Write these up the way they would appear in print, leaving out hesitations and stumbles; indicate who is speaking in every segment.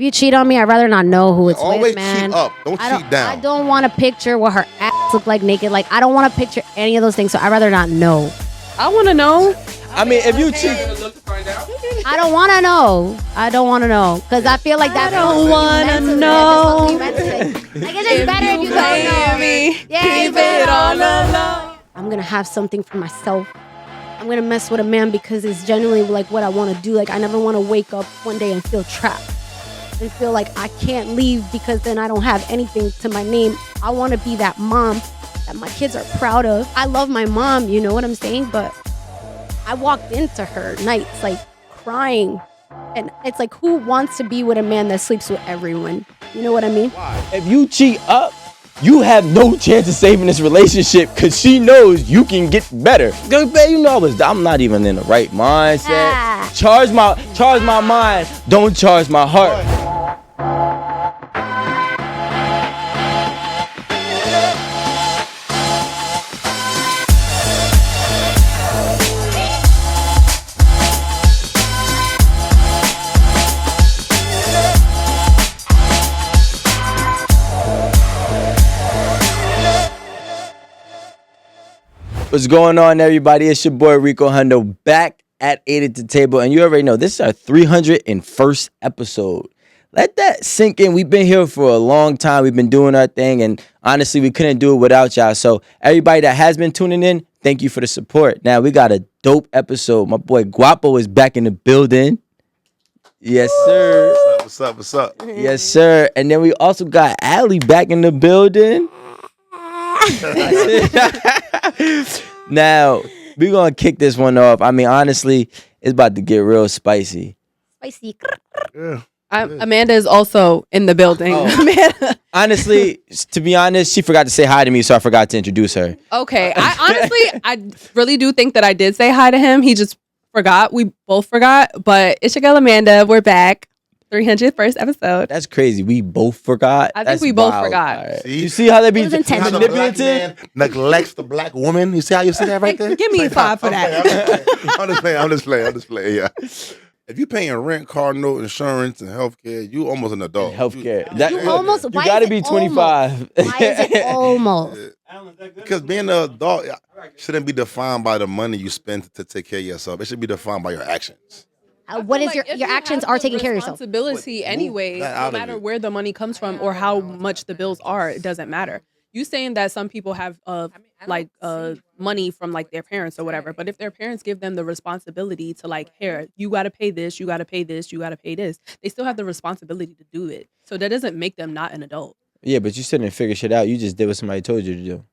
Speaker 1: If you cheat on me, I'd rather not know who it's
Speaker 2: Always
Speaker 1: with, man.
Speaker 2: cheat up. Don't cheat down.
Speaker 1: I don't want to picture what her ass look like naked. Like, I don't want to picture any of those things, so I'd rather not know.
Speaker 3: I want to know.
Speaker 4: I mean, if you cheat,
Speaker 1: I don't want to know. I don't want to know. Because I feel like that.
Speaker 3: I don't want to know.
Speaker 1: Like, it's just better if you don't know. Yeah,
Speaker 3: Keep it all alone.
Speaker 1: I'm going to have something for myself. I'm going to mess with a man because it's genuinely like what I want to do. Like, I never want to wake up one day and feel trapped and feel like I can't leave because then I don't have anything to my name. I want to be that mom that my kids are proud of. I love my mom, you know what I'm saying? But I walked into her nights like crying. And it's like, who wants to be with a man that sleeps with everyone? You know what I mean?
Speaker 4: if you cheat up, you have no chance of saving this relationship because she knows you can get better. Girl, babe, you know I'm not even in the right mindset.
Speaker 1: Ah.
Speaker 4: Charge my mind. Don't charge my heart. What's going on, everybody? It's your boy Rico Hundo back at 8 at the Table. And you already know this is our 301st episode. Let that sink in. We've been here for a long time. We've been doing our thing. And honestly, we couldn't do it without y'all. So everybody that has been tuning in, thank you for the support. Now, we got a dope episode. My boy Guapo is back in the building. Yes, sir.
Speaker 2: What's up? What's up?
Speaker 4: Yes, sir. And then we also got Allie back in the building. Now, we're going to kick this one off. I mean, honestly, it's about to get real spicy.
Speaker 1: Spicy.
Speaker 2: Yeah.
Speaker 3: Amanda is also in the building.
Speaker 4: Oh.
Speaker 3: Amanda.
Speaker 4: Honestly, to be honest, she forgot to say hi to me, so I forgot to introduce her.
Speaker 3: Okay. I really do think that I did say hi to him. He just forgot. We both forgot. But it's your girl Amanda. We're back. 301st episode.
Speaker 4: That's crazy. We both forgot.
Speaker 3: I think
Speaker 4: That's
Speaker 3: we both
Speaker 4: wild.
Speaker 3: forgot.
Speaker 4: All right.
Speaker 2: See?
Speaker 4: You see how they be
Speaker 1: It was intentional.
Speaker 2: How the black
Speaker 4: manipulative?
Speaker 2: man neglects the black woman. You see how you see that right there?
Speaker 3: Give me a 5 for that.
Speaker 2: I'm just playing. Yeah. If you're paying rent, car note, insurance, and healthcare, you almost an adult.
Speaker 4: Healthcare.
Speaker 1: You almost.
Speaker 4: You
Speaker 1: Why
Speaker 4: got to
Speaker 1: is
Speaker 4: be
Speaker 1: it
Speaker 4: 25.
Speaker 1: almost? Why is it almost?
Speaker 2: Because being an adult shouldn't be defined by the money you spend to take care of yourself. It should be defined by your actions.
Speaker 1: What is your actions are taking care of yourself?
Speaker 3: Responsibility anyway,
Speaker 2: that
Speaker 3: no
Speaker 2: out of
Speaker 3: matter
Speaker 2: it.
Speaker 3: where the money comes from or how much the bills are, it doesn't matter. You saying that some people have money from like their parents or whatever, but if their parents give them the responsibility to like, here, you got to pay this, you got to pay this, you got to pay this, they still have the responsibility to do it. So that doesn't make them not an adult.
Speaker 4: Yeah, but you still didn't figure shit out. You just did what somebody told you to do.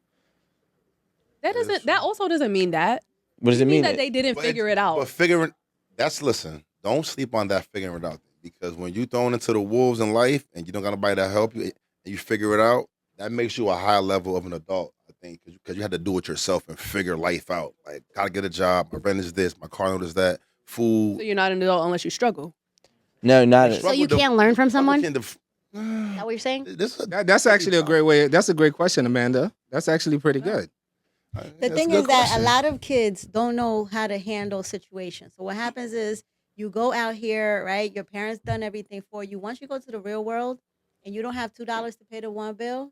Speaker 3: That also doesn't mean that.
Speaker 4: What does it mean?
Speaker 3: That they didn't figure it out.
Speaker 2: But listen, don't sleep on that figuring it out. Because when you thrown into the wolves in life and you don't got nobody to help you and you figure it out, that makes you a higher level of an adult, I think, because you had to do it yourself and figure life out. Like, gotta get a job, my rent is this, my car note is that, food.
Speaker 3: So you're not an adult unless you struggle.
Speaker 4: No, not.
Speaker 1: So you can't learn from someone? Is
Speaker 2: Is
Speaker 1: that what you're saying?
Speaker 5: That's actually a great way. That's a great question, Amanda. That's actually pretty good.
Speaker 6: The thing is that a lot of kids don't know how to handle situations. So what happens is you go out here, right? Your parents done everything for you. Once you go to the real world and you don't have $2 to pay the one bill,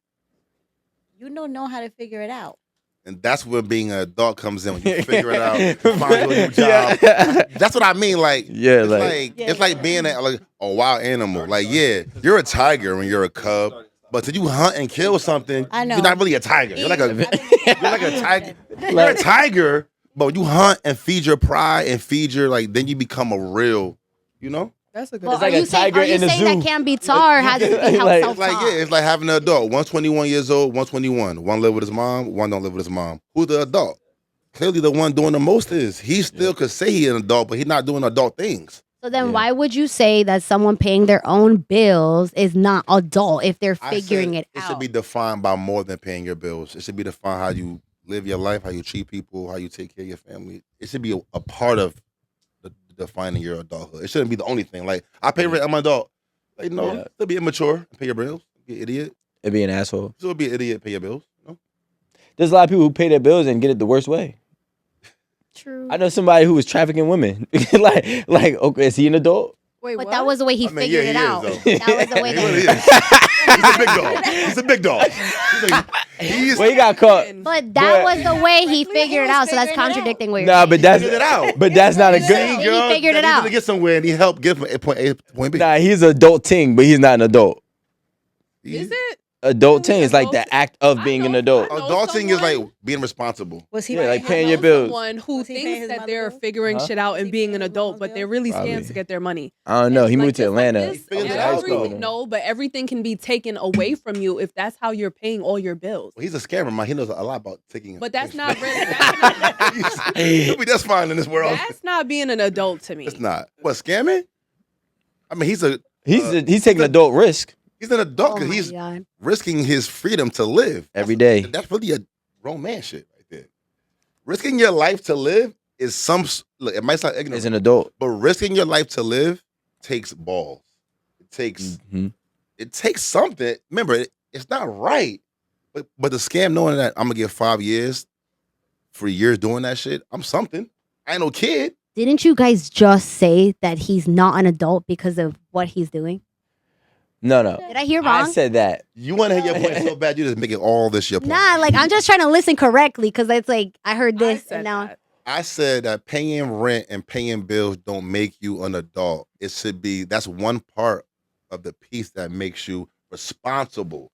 Speaker 6: you don't know how to figure it out.
Speaker 2: And that's where being an adult comes in. When you figure it out, you find you a new job. That's what I mean. Like,
Speaker 4: Yeah,
Speaker 2: it's like being a wild animal. Like, yeah, you're a tiger when you're a cub, but till you hunt and kill something,
Speaker 6: I know.
Speaker 2: you're not really a tiger. You're like a tiger. You're a tiger, but you hunt and feed your pride and feed your then you become a real, you know.
Speaker 3: That's a good.
Speaker 1: Well,
Speaker 4: like
Speaker 1: are
Speaker 4: a
Speaker 1: you saying,
Speaker 4: tiger
Speaker 1: are you
Speaker 4: in the
Speaker 1: saying
Speaker 4: zoo.
Speaker 1: that can be taught or has to be
Speaker 4: Like-
Speaker 1: self-taught?
Speaker 2: It's like having an adult. One's 21 years old, one's 21. One live with his mom, one don't live with his mom. Who's the adult? Clearly the one doing the most is. He still could say he's an adult, but he's not doing adult things.
Speaker 1: So then why would you say that someone paying their own bills is not adult if they're figuring it
Speaker 2: It
Speaker 1: out?
Speaker 2: should be defined by more than paying your bills. It should be defined how you live your life, how you treat people, how you take care of your family. It should be a part of defining your adulthood. It shouldn't be the only thing. Like, I pay rent, I'm an adult. Like, no, still be immature and pay your bills. Be an idiot.
Speaker 4: It'd be an asshole.
Speaker 2: Still be an idiot, pay your bills. No?
Speaker 4: There's a lot of people who pay their bills and get it the worst way.
Speaker 1: True.
Speaker 4: I know somebody who was trafficking women. like, okay, is he an adult?
Speaker 3: Wait,
Speaker 1: But
Speaker 3: what?
Speaker 1: that was the way he
Speaker 2: I mean,
Speaker 1: figured
Speaker 2: yeah,
Speaker 1: it
Speaker 2: he is,
Speaker 1: out.
Speaker 2: though.
Speaker 1: That was the way
Speaker 2: He really
Speaker 1: that.
Speaker 2: is. He's a big dog. He's
Speaker 4: Well, he got caught.
Speaker 1: But that was the way he figured it out. So that's
Speaker 6: figuring it
Speaker 1: contradicting what you're
Speaker 4: Nah,
Speaker 1: saying.
Speaker 4: but that's
Speaker 2: figured it out.
Speaker 4: But that's not a
Speaker 1: See,
Speaker 4: good.
Speaker 1: he figured it
Speaker 2: He's
Speaker 1: out.
Speaker 2: gonna get somewhere, and he helped get from point A to point B.
Speaker 4: Nah, he's an adult teen, but he's not an adult.
Speaker 3: Is it?
Speaker 4: Adult teen is like
Speaker 3: Adult-
Speaker 4: the act of being an adult.
Speaker 3: I know
Speaker 2: Adulting is like
Speaker 3: someone-
Speaker 2: being responsible.
Speaker 6: Was he
Speaker 4: Yeah, like
Speaker 6: paying
Speaker 4: paying
Speaker 6: his
Speaker 4: your
Speaker 6: mother?
Speaker 4: bills.
Speaker 3: Someone who
Speaker 6: Was he paying
Speaker 3: thinks
Speaker 6: his
Speaker 3: that
Speaker 6: mother
Speaker 3: they're
Speaker 6: bills?
Speaker 3: figuring
Speaker 4: Huh?
Speaker 3: shit out
Speaker 6: Was
Speaker 3: and
Speaker 6: he
Speaker 3: being
Speaker 6: paying
Speaker 3: an
Speaker 6: his
Speaker 3: adult,
Speaker 6: mother
Speaker 3: but they're
Speaker 6: bills?
Speaker 3: really
Speaker 4: Probably.
Speaker 3: scams to get their money.
Speaker 4: I don't know. He
Speaker 3: Like,
Speaker 4: moved to
Speaker 3: just like
Speaker 4: Atlanta.
Speaker 3: this,
Speaker 2: figured it out, though.
Speaker 3: No, but everything can be taken away from you if that's how you're paying all your bills.
Speaker 2: Well, he's a scammer, man. He knows a lot about taking.
Speaker 3: But that's not really. That's
Speaker 2: He'll be just fine in this world.
Speaker 3: That's not being an adult to me.
Speaker 2: It's not. What, scamming? I mean, he's
Speaker 4: Taking adult risk
Speaker 2: an adult
Speaker 1: Oh
Speaker 2: because
Speaker 1: my
Speaker 2: he's
Speaker 1: God.
Speaker 2: risking his freedom to live
Speaker 4: every day.
Speaker 2: That's really a grown man shit right there. Risking your life to live is look. It might sound ignorant,
Speaker 4: As an adult.
Speaker 2: but risking your life to live takes balls. It takes
Speaker 4: Mhm.
Speaker 2: it takes something. Remember, it's not right. But the scam, knowing that I'm gonna get 5 years for years doing that shit, I'm something. I ain't no kid.
Speaker 1: Didn't you guys just say that he's not an adult because of what he's doing?
Speaker 4: No.
Speaker 1: Did I hear
Speaker 4: I
Speaker 1: wrong?
Speaker 4: said that.
Speaker 2: You want to hear your point so bad, you just making all this your point.
Speaker 1: Nah, like I'm just trying to listen correctly because it's like I heard
Speaker 3: I
Speaker 1: this
Speaker 3: said
Speaker 1: and now.
Speaker 3: that.
Speaker 2: I said that paying rent and paying bills don't make you an adult. It should be, that's one part of the piece that makes you responsible.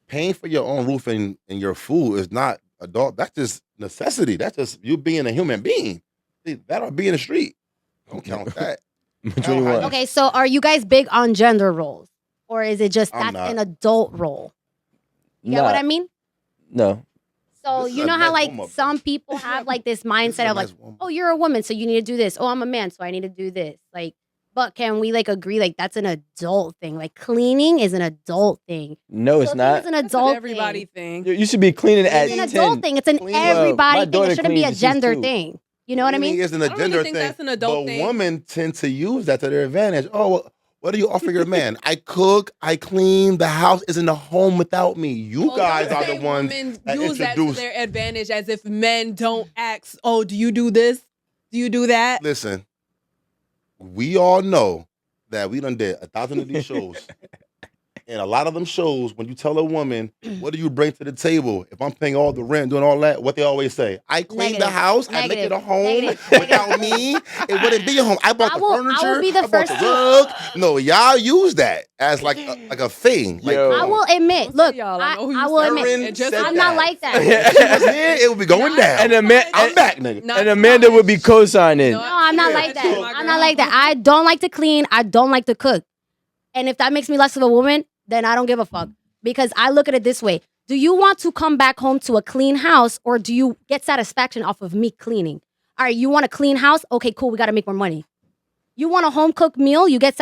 Speaker 2: Paying for your own roof and your food is not adult. That's just necessity. That's just you being a human being. See, that or being in the street. Don't count that.
Speaker 4: Which one you want?
Speaker 1: Okay, so are you guys big on gender roles, or is it just
Speaker 2: I'm
Speaker 1: that's
Speaker 2: not.
Speaker 1: an adult role? You get what
Speaker 4: Nah,
Speaker 1: I mean?
Speaker 4: No.
Speaker 1: So
Speaker 2: This is
Speaker 1: you
Speaker 2: a
Speaker 1: know how
Speaker 2: nice
Speaker 1: like
Speaker 2: warm-up,
Speaker 1: some
Speaker 2: though.
Speaker 1: people have like this
Speaker 2: This is
Speaker 1: mindset
Speaker 2: a
Speaker 1: of like,
Speaker 2: nice warm-up.
Speaker 1: oh, you're a woman, so you need to do this. Oh, I'm a man, so I need to do this. Like, but can we like agree like that's an adult thing? Like cleaning is an adult thing.
Speaker 4: No, it's
Speaker 1: Cooking
Speaker 4: not.
Speaker 1: is an
Speaker 3: That's an
Speaker 1: adult
Speaker 3: everybody
Speaker 1: thing.
Speaker 3: thing.
Speaker 4: You should be cleaning at
Speaker 1: It's an
Speaker 4: 10.
Speaker 1: adult thing. It's an
Speaker 2: Cleaning- Well,
Speaker 4: my
Speaker 1: everybody thing.
Speaker 4: daughter
Speaker 1: It shouldn't be a
Speaker 4: cleans, she's
Speaker 1: gender
Speaker 4: 2.
Speaker 1: thing. You know what I
Speaker 2: Cleaning
Speaker 1: mean?
Speaker 2: isn't a
Speaker 3: I don't really
Speaker 2: gender
Speaker 3: think
Speaker 2: thing.
Speaker 3: that's an adult
Speaker 2: but
Speaker 3: thing.
Speaker 2: women tend to use that to their advantage. Oh, well, what do you offer your man? I cook, I clean, the house isn't a home without me. You
Speaker 3: Well,
Speaker 2: guys
Speaker 3: don't
Speaker 2: are
Speaker 3: say
Speaker 2: the ones
Speaker 3: women
Speaker 2: that
Speaker 3: use that to
Speaker 2: introduced.
Speaker 3: their advantage as if men don't ask, oh, do you do this? Do you do that?
Speaker 2: Listen, we all know that we done did 1,000 of these shows. And a lot of them shows, when you tell a woman, what do you bring to the table? If I'm paying all the rent, doing all that, what they always say, I clean the
Speaker 1: Negative.
Speaker 2: house, I make
Speaker 1: Negative.
Speaker 2: it a home.
Speaker 1: Negative.
Speaker 2: Without me, it wouldn't be a home. I bought
Speaker 1: I
Speaker 2: the
Speaker 1: will
Speaker 2: furniture,
Speaker 1: be the
Speaker 2: I bought
Speaker 1: first
Speaker 2: the
Speaker 1: to-
Speaker 2: rug. No, y'all use that as like a thing. Like,
Speaker 4: Yo.
Speaker 1: I will admit.
Speaker 3: Don't
Speaker 1: Look,
Speaker 3: say y'all. I know who
Speaker 1: I
Speaker 3: you
Speaker 1: will
Speaker 3: said.
Speaker 1: admit.
Speaker 2: Aaron
Speaker 3: It just
Speaker 2: said
Speaker 1: I'm
Speaker 2: that.
Speaker 1: not like that.
Speaker 2: If she was here, it would be going down.
Speaker 4: And the man,
Speaker 2: I'm back, nigga.
Speaker 3: Not
Speaker 4: and Amanda would be co-signing.
Speaker 3: No,
Speaker 1: No, I'm not
Speaker 2: Yeah,
Speaker 1: like that.
Speaker 2: that's true.
Speaker 1: I'm not like that. I don't like to clean. I don't like to cook. And if that makes me less of a woman, then I don't give a fuck. Because I look at it this way. Do you want to come back home to a clean house, or do you get satisfaction off of me cleaning? All right, you want a clean house? Okay, cool. We got to make more money. You want a home cooked meal? You get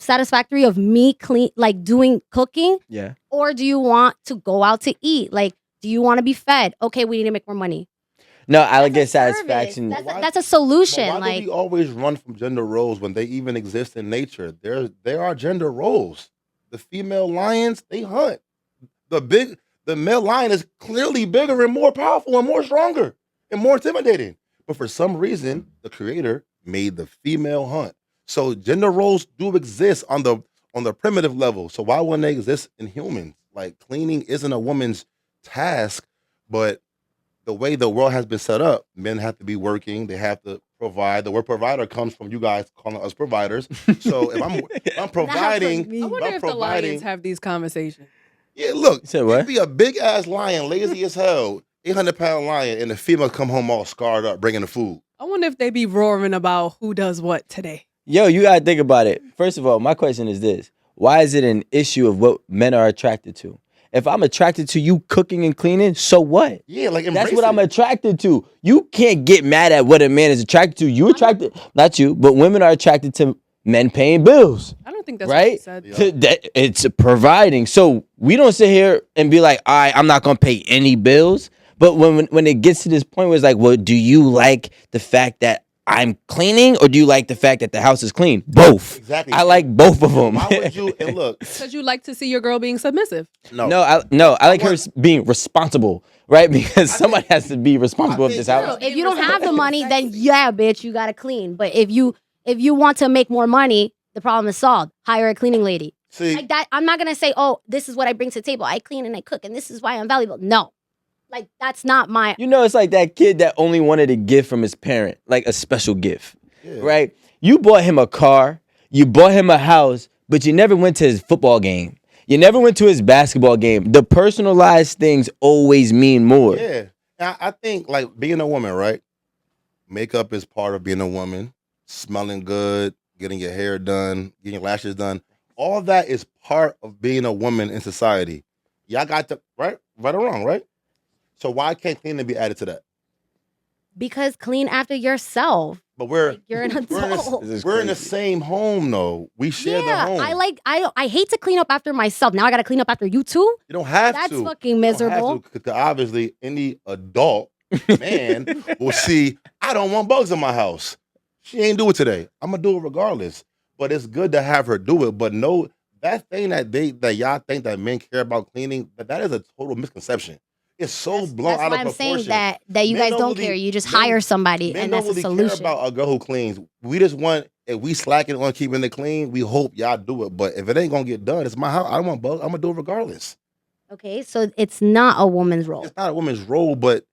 Speaker 1: satisfactory of me clean, like doing cooking?
Speaker 4: Yeah.
Speaker 1: Or do you want to go out to eat? Like, do you want to be fed? Okay, we need to make more money.
Speaker 4: No, I would get
Speaker 1: That's a service.
Speaker 4: satisfaction.
Speaker 1: That's a solution.
Speaker 2: But why
Speaker 1: Like,
Speaker 2: do we always run from gender roles when they even exist in nature? There are gender roles. The female lions, they hunt. The male lion is clearly bigger and more powerful and more stronger and more intimidating. But for some reason, the creator made the female hunt. So gender roles do exist on the primitive level. So why wouldn't they exist in humans? Like cleaning isn't a woman's task, but the way the world has been set up, men have to be working. They have to provide. The word provider comes from you guys calling us providers. So if I'm providing,
Speaker 1: me.
Speaker 3: I wonder
Speaker 2: I'm
Speaker 3: if the
Speaker 2: providing.
Speaker 3: lions have these conversations.
Speaker 2: Yeah, look,
Speaker 4: You said what?
Speaker 2: it'd be a big ass lion, lazy as hell, 800-pound lion, and the female come home all scarred up, bringing the food.
Speaker 3: I wonder if they be roaring about who does what today.
Speaker 4: Yo, you gotta think about it. First of all, my question is this: why is it an issue of what men are attracted to? If I'm attracted to you cooking and cleaning, so what?
Speaker 2: Yeah, like
Speaker 4: That's
Speaker 2: embrace
Speaker 4: what I'm
Speaker 2: it.
Speaker 4: attracted to. You can't get mad at what a man is attracted to. You attracted, not you, but women are attracted to men paying bills,
Speaker 3: I don't think that's what
Speaker 4: right?
Speaker 3: you said.
Speaker 2: Yeah.
Speaker 4: It's providing. So we don't sit here and be like, all right, I'm not gonna pay any bills. But when it gets to this point where it's like, well, do you like the fact that I'm cleaning, or do you like the fact that the house is clean? Both.
Speaker 2: Exactly.
Speaker 4: I like both of them.
Speaker 2: Why would you? And look,
Speaker 3: Because you like to see your girl being submissive.
Speaker 2: no,
Speaker 4: No, I like her
Speaker 2: want-
Speaker 4: being responsible, right? Because somebody has to be responsible of
Speaker 2: think-
Speaker 4: this
Speaker 2: No,
Speaker 4: house.
Speaker 1: if you don't have the money, then yeah, bitch, you gotta clean. But if you If you want to make more money, the problem is solved. Hire a cleaning lady.
Speaker 2: See,
Speaker 1: Like that, I'm not gonna say, oh, this is what I bring to the table. I clean and I cook, and this is why I'm valuable. No. Like, that's not my.
Speaker 4: You know, it's like that kid that only wanted a gift from his parent, like a special gift,
Speaker 2: yeah.
Speaker 4: right? You bought him a car, you bought him a house, but you never went to his football game. You never went to his basketball game. The personalized things always mean more.
Speaker 2: Yeah. I think like being a woman, right? Makeup is part of being a woman. Smelling good, getting your hair done, getting your lashes done. All that is part of being a woman in society. Y'all got to, right or wrong, right? So why can't cleaning be added to that?
Speaker 1: Because clean after yourself.
Speaker 2: But we're
Speaker 1: You're an adult.
Speaker 2: we're in the same home though. We share the home.
Speaker 1: I hate to clean up after myself. Now I gotta clean up after you too.
Speaker 2: You don't have
Speaker 1: That's
Speaker 2: to.
Speaker 1: fucking miserable.
Speaker 2: Because obviously any adult man will see, I don't want bugs in my house. She ain't do it today. I'm gonna do it regardless. But it's good to have her do it. But no, that thing that y'all think that men care about cleaning, that is a total misconception. It's so blown
Speaker 1: That's
Speaker 2: out
Speaker 1: why
Speaker 2: of
Speaker 1: I'm
Speaker 2: proportion.
Speaker 1: saying that you
Speaker 2: Men
Speaker 1: guys don't
Speaker 2: really-
Speaker 1: care. You just
Speaker 2: men-
Speaker 1: hire somebody,
Speaker 2: Men
Speaker 1: and
Speaker 2: don't
Speaker 1: that's a
Speaker 2: really care
Speaker 1: solution.
Speaker 2: about a girl who cleans. We just want, if we slacking on keeping it clean, we hope y'all do it. But if it ain't gonna get done, it's my house. I don't want bugs. I'm gonna do it regardless.
Speaker 1: Okay, so it's not a woman's role.
Speaker 2: It's not a woman's role, but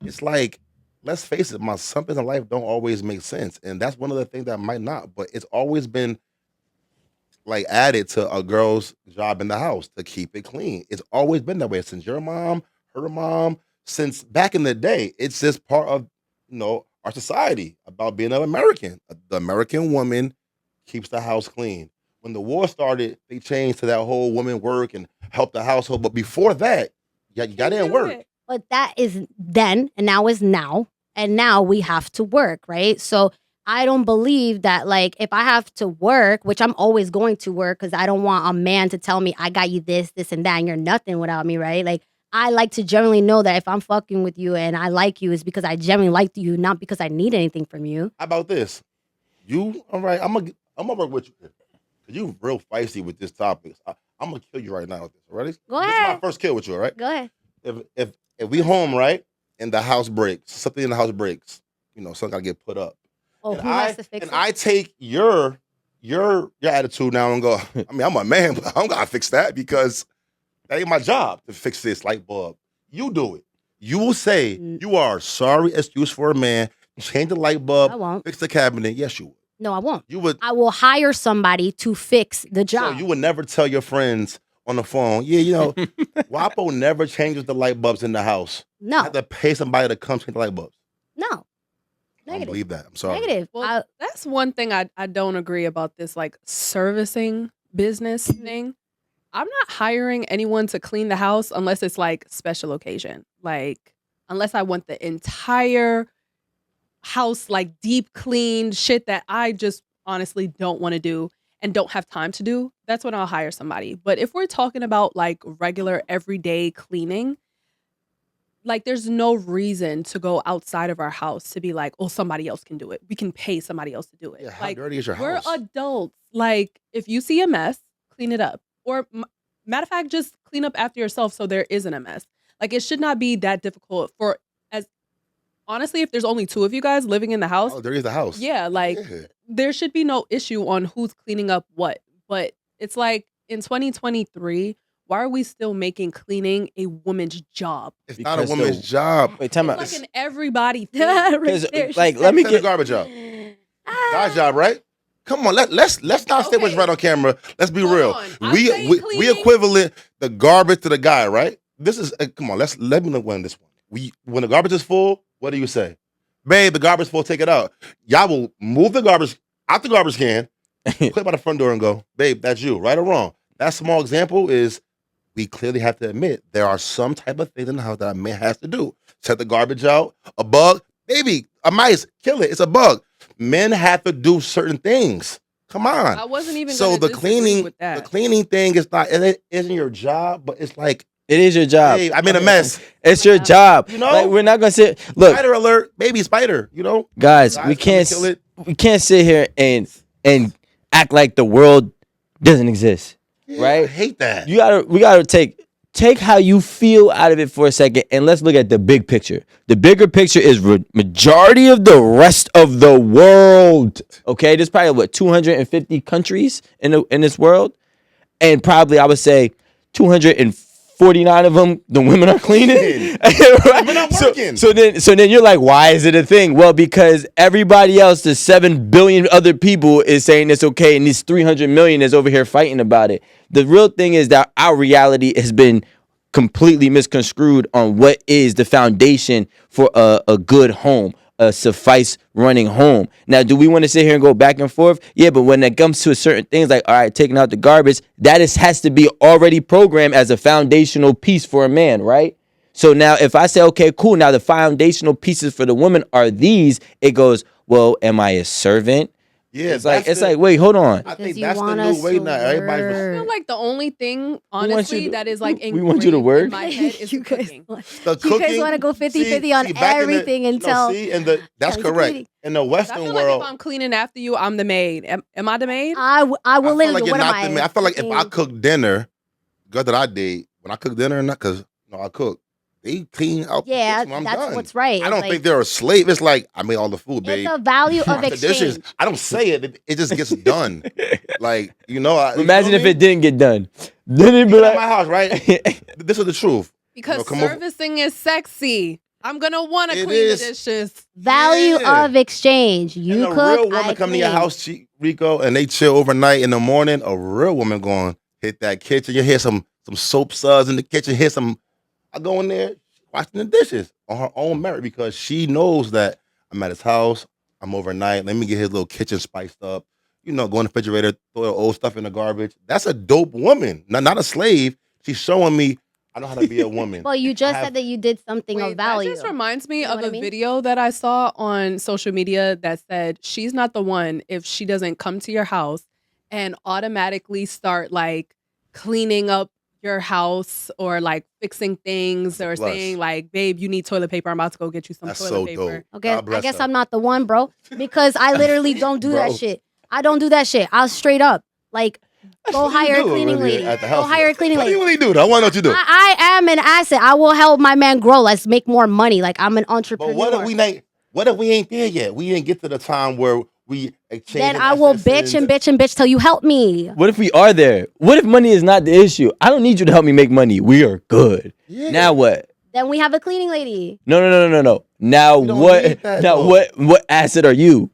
Speaker 2: it's like, let's face it, some things in life don't always make sense. And that's one of the things that might not, but it's always been like added to a girl's job in the house to keep it clean. It's always been that way since your mom, her mom, since back in the day. It's just part of, our society about being an American. The American woman keeps the house clean. When the war started, they changed to that whole woman work and help the household. But before that, you got in work.
Speaker 1: But that is then, and now is now. And now we have to work, right? So I don't believe that, like, if I have to work, which I'm always going to work because I don't want a man to tell me I got you this, and that, and you're nothing without me, right? Like, I like to generally know that if I'm fucking with you and I like you, it's because I genuinely like you, not because I need anything from you.
Speaker 2: How about this? You, all right, I'm gonna work with you. Cause you real feisty with this topic. I'm gonna kill you right now with this. Ready?
Speaker 1: Go
Speaker 2: This is
Speaker 1: ahead.
Speaker 2: my first kill with you, all right?
Speaker 1: Go ahead.
Speaker 2: If we home, right, and the house breaks, something in the house breaks, something gotta get put up.
Speaker 1: Oh,
Speaker 2: and
Speaker 1: who has to fix it?
Speaker 2: I take your attitude now and go, I mean, I'm a man, but I don't gotta fix that because that ain't my job to fix this light bulb. You do it. You will say you are a sorry excuse for a man. Change the light bulb.
Speaker 1: I won't.
Speaker 2: Fix the cabinet. Yes, you would.
Speaker 1: No, I won't.
Speaker 2: You would.
Speaker 1: I will hire somebody to fix the job.
Speaker 2: So you would never tell your friends on the phone, WAPO never changes the light bulbs in the house.
Speaker 1: No.
Speaker 2: I have to pay somebody to come change the light bulbs.
Speaker 1: No.
Speaker 2: I don't
Speaker 1: Negative.
Speaker 2: believe that. I'm sorry.
Speaker 1: Negative.
Speaker 3: Well, that's one thing I don't agree about this like servicing business thing. I'm not hiring anyone to clean the house unless it's like special occasion. Like unless I want the entire house like deep cleaned shit that I just honestly don't want to do and don't have time to do. That's when I'll hire somebody. But if we're talking about like regular everyday cleaning, like there's no reason to go outside of our house to be like, oh, somebody else can do it. We can pay somebody else to do it.
Speaker 2: Yeah, how
Speaker 3: like
Speaker 2: dirty is your
Speaker 3: we're
Speaker 2: house?
Speaker 3: adults. Like if you see a mess, clean it up. Or matter of fact, just clean up after yourself so there isn't a mess. Like it should not be that difficult for honestly, if there's only two of you guys living in the house.
Speaker 2: Oh, there is the house.
Speaker 3: Yeah, like there should be no issue on who's cleaning up what. But it's like in 2023, why are we still making cleaning a woman's job?
Speaker 2: It's not a
Speaker 4: Because
Speaker 2: woman's job.
Speaker 4: Wait, time
Speaker 3: It's
Speaker 4: out.
Speaker 3: like an everybody thing.
Speaker 4: Because,
Speaker 1: there,
Speaker 4: like,
Speaker 1: she
Speaker 4: let me
Speaker 2: Send the
Speaker 4: get.
Speaker 2: garbage out. Guy's job, right? Come on, let's not stay what's
Speaker 3: Okay.
Speaker 2: right on camera. Let's be
Speaker 3: Hold
Speaker 2: real.
Speaker 3: on. I'm
Speaker 2: We
Speaker 3: saying
Speaker 2: we
Speaker 3: cleaning.
Speaker 2: equivalent the garbage to the guy, right? This is come on. Let me look on this one. When the garbage is full, what do you say? Babe, the garbage is full. Take it out. Y'all will move the garbage out the garbage can, put it by the front door, and go, babe, that's you, right or wrong? That small example is we clearly have to admit there are some type of things in the house that a man has to do. Set the garbage out. A bug, baby, a mice, kill it. It's a bug. Men have to do certain things. Come on.
Speaker 3: I wasn't even
Speaker 2: So
Speaker 3: gonna
Speaker 2: the
Speaker 3: disagree
Speaker 2: cleaning,
Speaker 3: with that.
Speaker 2: the cleaning thing is not. It isn't your job, but it's like,
Speaker 4: It is your job.
Speaker 2: hey, I'm in a mess.
Speaker 4: It's your job.
Speaker 2: You know?
Speaker 4: Like we're not gonna sit. Look,
Speaker 2: Spider alert, baby spider.
Speaker 4: guys,
Speaker 2: Guys,
Speaker 4: we
Speaker 2: come
Speaker 4: can't.
Speaker 2: and kill it.
Speaker 4: We can't sit here and act like the world doesn't exist.
Speaker 2: Yeah,
Speaker 4: Right?
Speaker 2: I hate that.
Speaker 4: We gotta take take how you feel out of it for a second, and let's look at the big picture. The bigger picture is majority of the rest of the world. Okay, there's probably what 250 countries in this world, and probably I would say 249 of them, the women are cleaning. Right?
Speaker 2: Women are working.
Speaker 4: So then you're like, why is it a thing? Well, because everybody else, the 7 billion other people, is saying it's okay, and these 300 million is over here fighting about it. The real thing is that our reality has been completely misconstrued on what is the foundation for a good home, a suffice running home. Now, do we want to sit here and go back and forth? Yeah, but when it comes to certain things like, all right, taking out the garbage, has to be already programmed as a foundational piece for a man, right? So now if I say, okay, cool, now the foundational pieces for the woman are these, it goes, well, am I a servant?
Speaker 2: Yeah,
Speaker 4: It's like, wait, hold on.
Speaker 2: I
Speaker 1: Because
Speaker 2: think
Speaker 1: you
Speaker 2: that's the
Speaker 1: want
Speaker 2: new
Speaker 1: us
Speaker 2: way
Speaker 1: to
Speaker 2: now. Everybody's
Speaker 3: I
Speaker 1: work.
Speaker 3: feel like the only thing,
Speaker 4: want you
Speaker 3: honestly,
Speaker 4: to-
Speaker 3: that is like
Speaker 4: we want you to
Speaker 3: ingrained
Speaker 4: work.
Speaker 3: in my head is
Speaker 1: you
Speaker 3: the
Speaker 1: guys,
Speaker 3: cooking.
Speaker 2: the
Speaker 1: you guys
Speaker 2: cooking.
Speaker 1: want to go 50-50 on
Speaker 2: back in the-
Speaker 1: everything until
Speaker 2: that's
Speaker 1: comes to
Speaker 2: correct.
Speaker 1: cleaning.
Speaker 2: In the
Speaker 3: I
Speaker 2: Western
Speaker 3: feel like
Speaker 2: world,
Speaker 3: if I'm cleaning after you, I'm the maid. Am I the maid?
Speaker 1: I will
Speaker 2: I feel
Speaker 1: literally.
Speaker 2: like you're
Speaker 1: What am
Speaker 2: not the man. I feel like if I
Speaker 1: Fucking-
Speaker 2: cook dinner, girl that I date, when I cook dinner, not because I cook, they clean out. the
Speaker 1: Yeah,
Speaker 2: kitchen when I'm
Speaker 1: that's
Speaker 2: done.
Speaker 1: what's right.
Speaker 2: I don't
Speaker 1: It's
Speaker 2: think
Speaker 1: like,
Speaker 2: they're a slave. It's like I made all the food, babe.
Speaker 1: it's a value of
Speaker 2: Wash the dishes.
Speaker 1: exchange.
Speaker 2: I don't say it. It just gets done. Like I,
Speaker 4: Imagine
Speaker 2: you
Speaker 4: if
Speaker 2: know
Speaker 4: it didn't get done. Then it'd be
Speaker 2: what I mean? At my
Speaker 4: like,
Speaker 2: house, right? This is the truth.
Speaker 3: Because
Speaker 2: come over-
Speaker 3: servicing is sexy. I'm gonna want to
Speaker 2: It
Speaker 3: clean
Speaker 2: is.
Speaker 3: the dishes.
Speaker 1: Value
Speaker 2: Yeah.
Speaker 1: of exchange. You
Speaker 2: and a
Speaker 1: cook,
Speaker 2: real woman
Speaker 1: I
Speaker 2: come to
Speaker 1: clean.
Speaker 2: your house, Rico, and they chill overnight. In the morning, a real woman going hit that kitchen. You hear some soap suds in the kitchen. Hear some. I go in there washing the dishes on her own merit because she knows that I'm at his house. I'm overnight. Let me get his little kitchen spiced up. Go in the refrigerator, throw the old stuff in the garbage. That's a dope woman, not a slave. She's showing me I know how to be a woman.
Speaker 1: Well, you just
Speaker 2: have-
Speaker 1: said that you did something
Speaker 3: Wait,
Speaker 1: of value.
Speaker 3: that just reminds me
Speaker 1: You know
Speaker 3: of
Speaker 1: what I
Speaker 3: a
Speaker 1: mean?
Speaker 3: video that I saw on social media that said she's not the one if she doesn't come to your house and automatically start like cleaning up your house or like fixing things or
Speaker 2: Plus.
Speaker 3: saying like, babe, you need toilet paper. I'm about to go get you some
Speaker 2: That's
Speaker 3: toilet
Speaker 2: so
Speaker 3: paper.
Speaker 2: dope.
Speaker 1: Okay,
Speaker 2: God bless
Speaker 1: I guess
Speaker 2: her.
Speaker 1: I'm not the one, bro, because I literally don't do
Speaker 2: Bro.
Speaker 1: that shit. I don't do that shit. I'll straight up like go
Speaker 2: What do you
Speaker 1: hire a
Speaker 2: do,
Speaker 1: cleaning
Speaker 2: really,
Speaker 1: lady.
Speaker 2: at the
Speaker 1: Go
Speaker 2: house?
Speaker 1: hire a cleaning
Speaker 2: What do
Speaker 1: lady.
Speaker 2: you really do? Though? I want to know what you do.
Speaker 1: I am an asset. I will help my man grow. Let's make more money. Like I'm an entrepreneur.
Speaker 2: But what if we not? What if we ain't there yet? We didn't get to the time where we exchange.
Speaker 1: Then I will bitch and bitch and bitch till you help me.
Speaker 4: what if we are there? What if money is not the issue? I don't need you to help me make money. We are good.
Speaker 2: Yeah.
Speaker 4: Now what?
Speaker 1: Then we have a cleaning lady.
Speaker 4: No. Now
Speaker 2: We don't
Speaker 4: what?
Speaker 2: need that,
Speaker 4: Now
Speaker 2: though.
Speaker 4: what asset are you?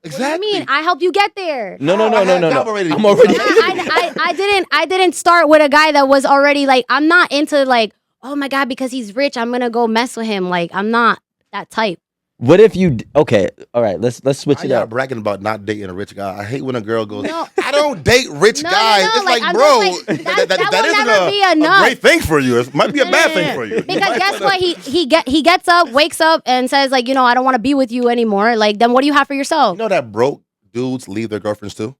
Speaker 2: Exactly.
Speaker 1: What do you mean? I helped you get there.
Speaker 4: No.
Speaker 2: I already-
Speaker 4: I'm already.
Speaker 1: I didn't start with a guy that was already like, I'm not into like, oh my God, because he's rich, I'm gonna go mess with him. Like, I'm not that type.
Speaker 4: What if you? Okay, all right. Let's switch
Speaker 2: I
Speaker 4: it
Speaker 2: got
Speaker 4: up.
Speaker 2: bragging about not dating a rich guy. I hate when a girl goes,
Speaker 1: No.
Speaker 2: I don't date rich
Speaker 1: No,
Speaker 2: guys.
Speaker 1: no,
Speaker 2: It's
Speaker 1: like,
Speaker 2: like,
Speaker 1: I'm
Speaker 2: bro,
Speaker 1: just like, that will
Speaker 2: isn't
Speaker 1: never be
Speaker 2: a
Speaker 1: enough.
Speaker 2: great thing for you. It might be a bad thing for you.
Speaker 1: Because guess what? He gets up, wakes up, and says like, I don't want to be with you anymore. Like, then what do you have for yourself?
Speaker 2: You know that broke dudes leave their girlfriends too?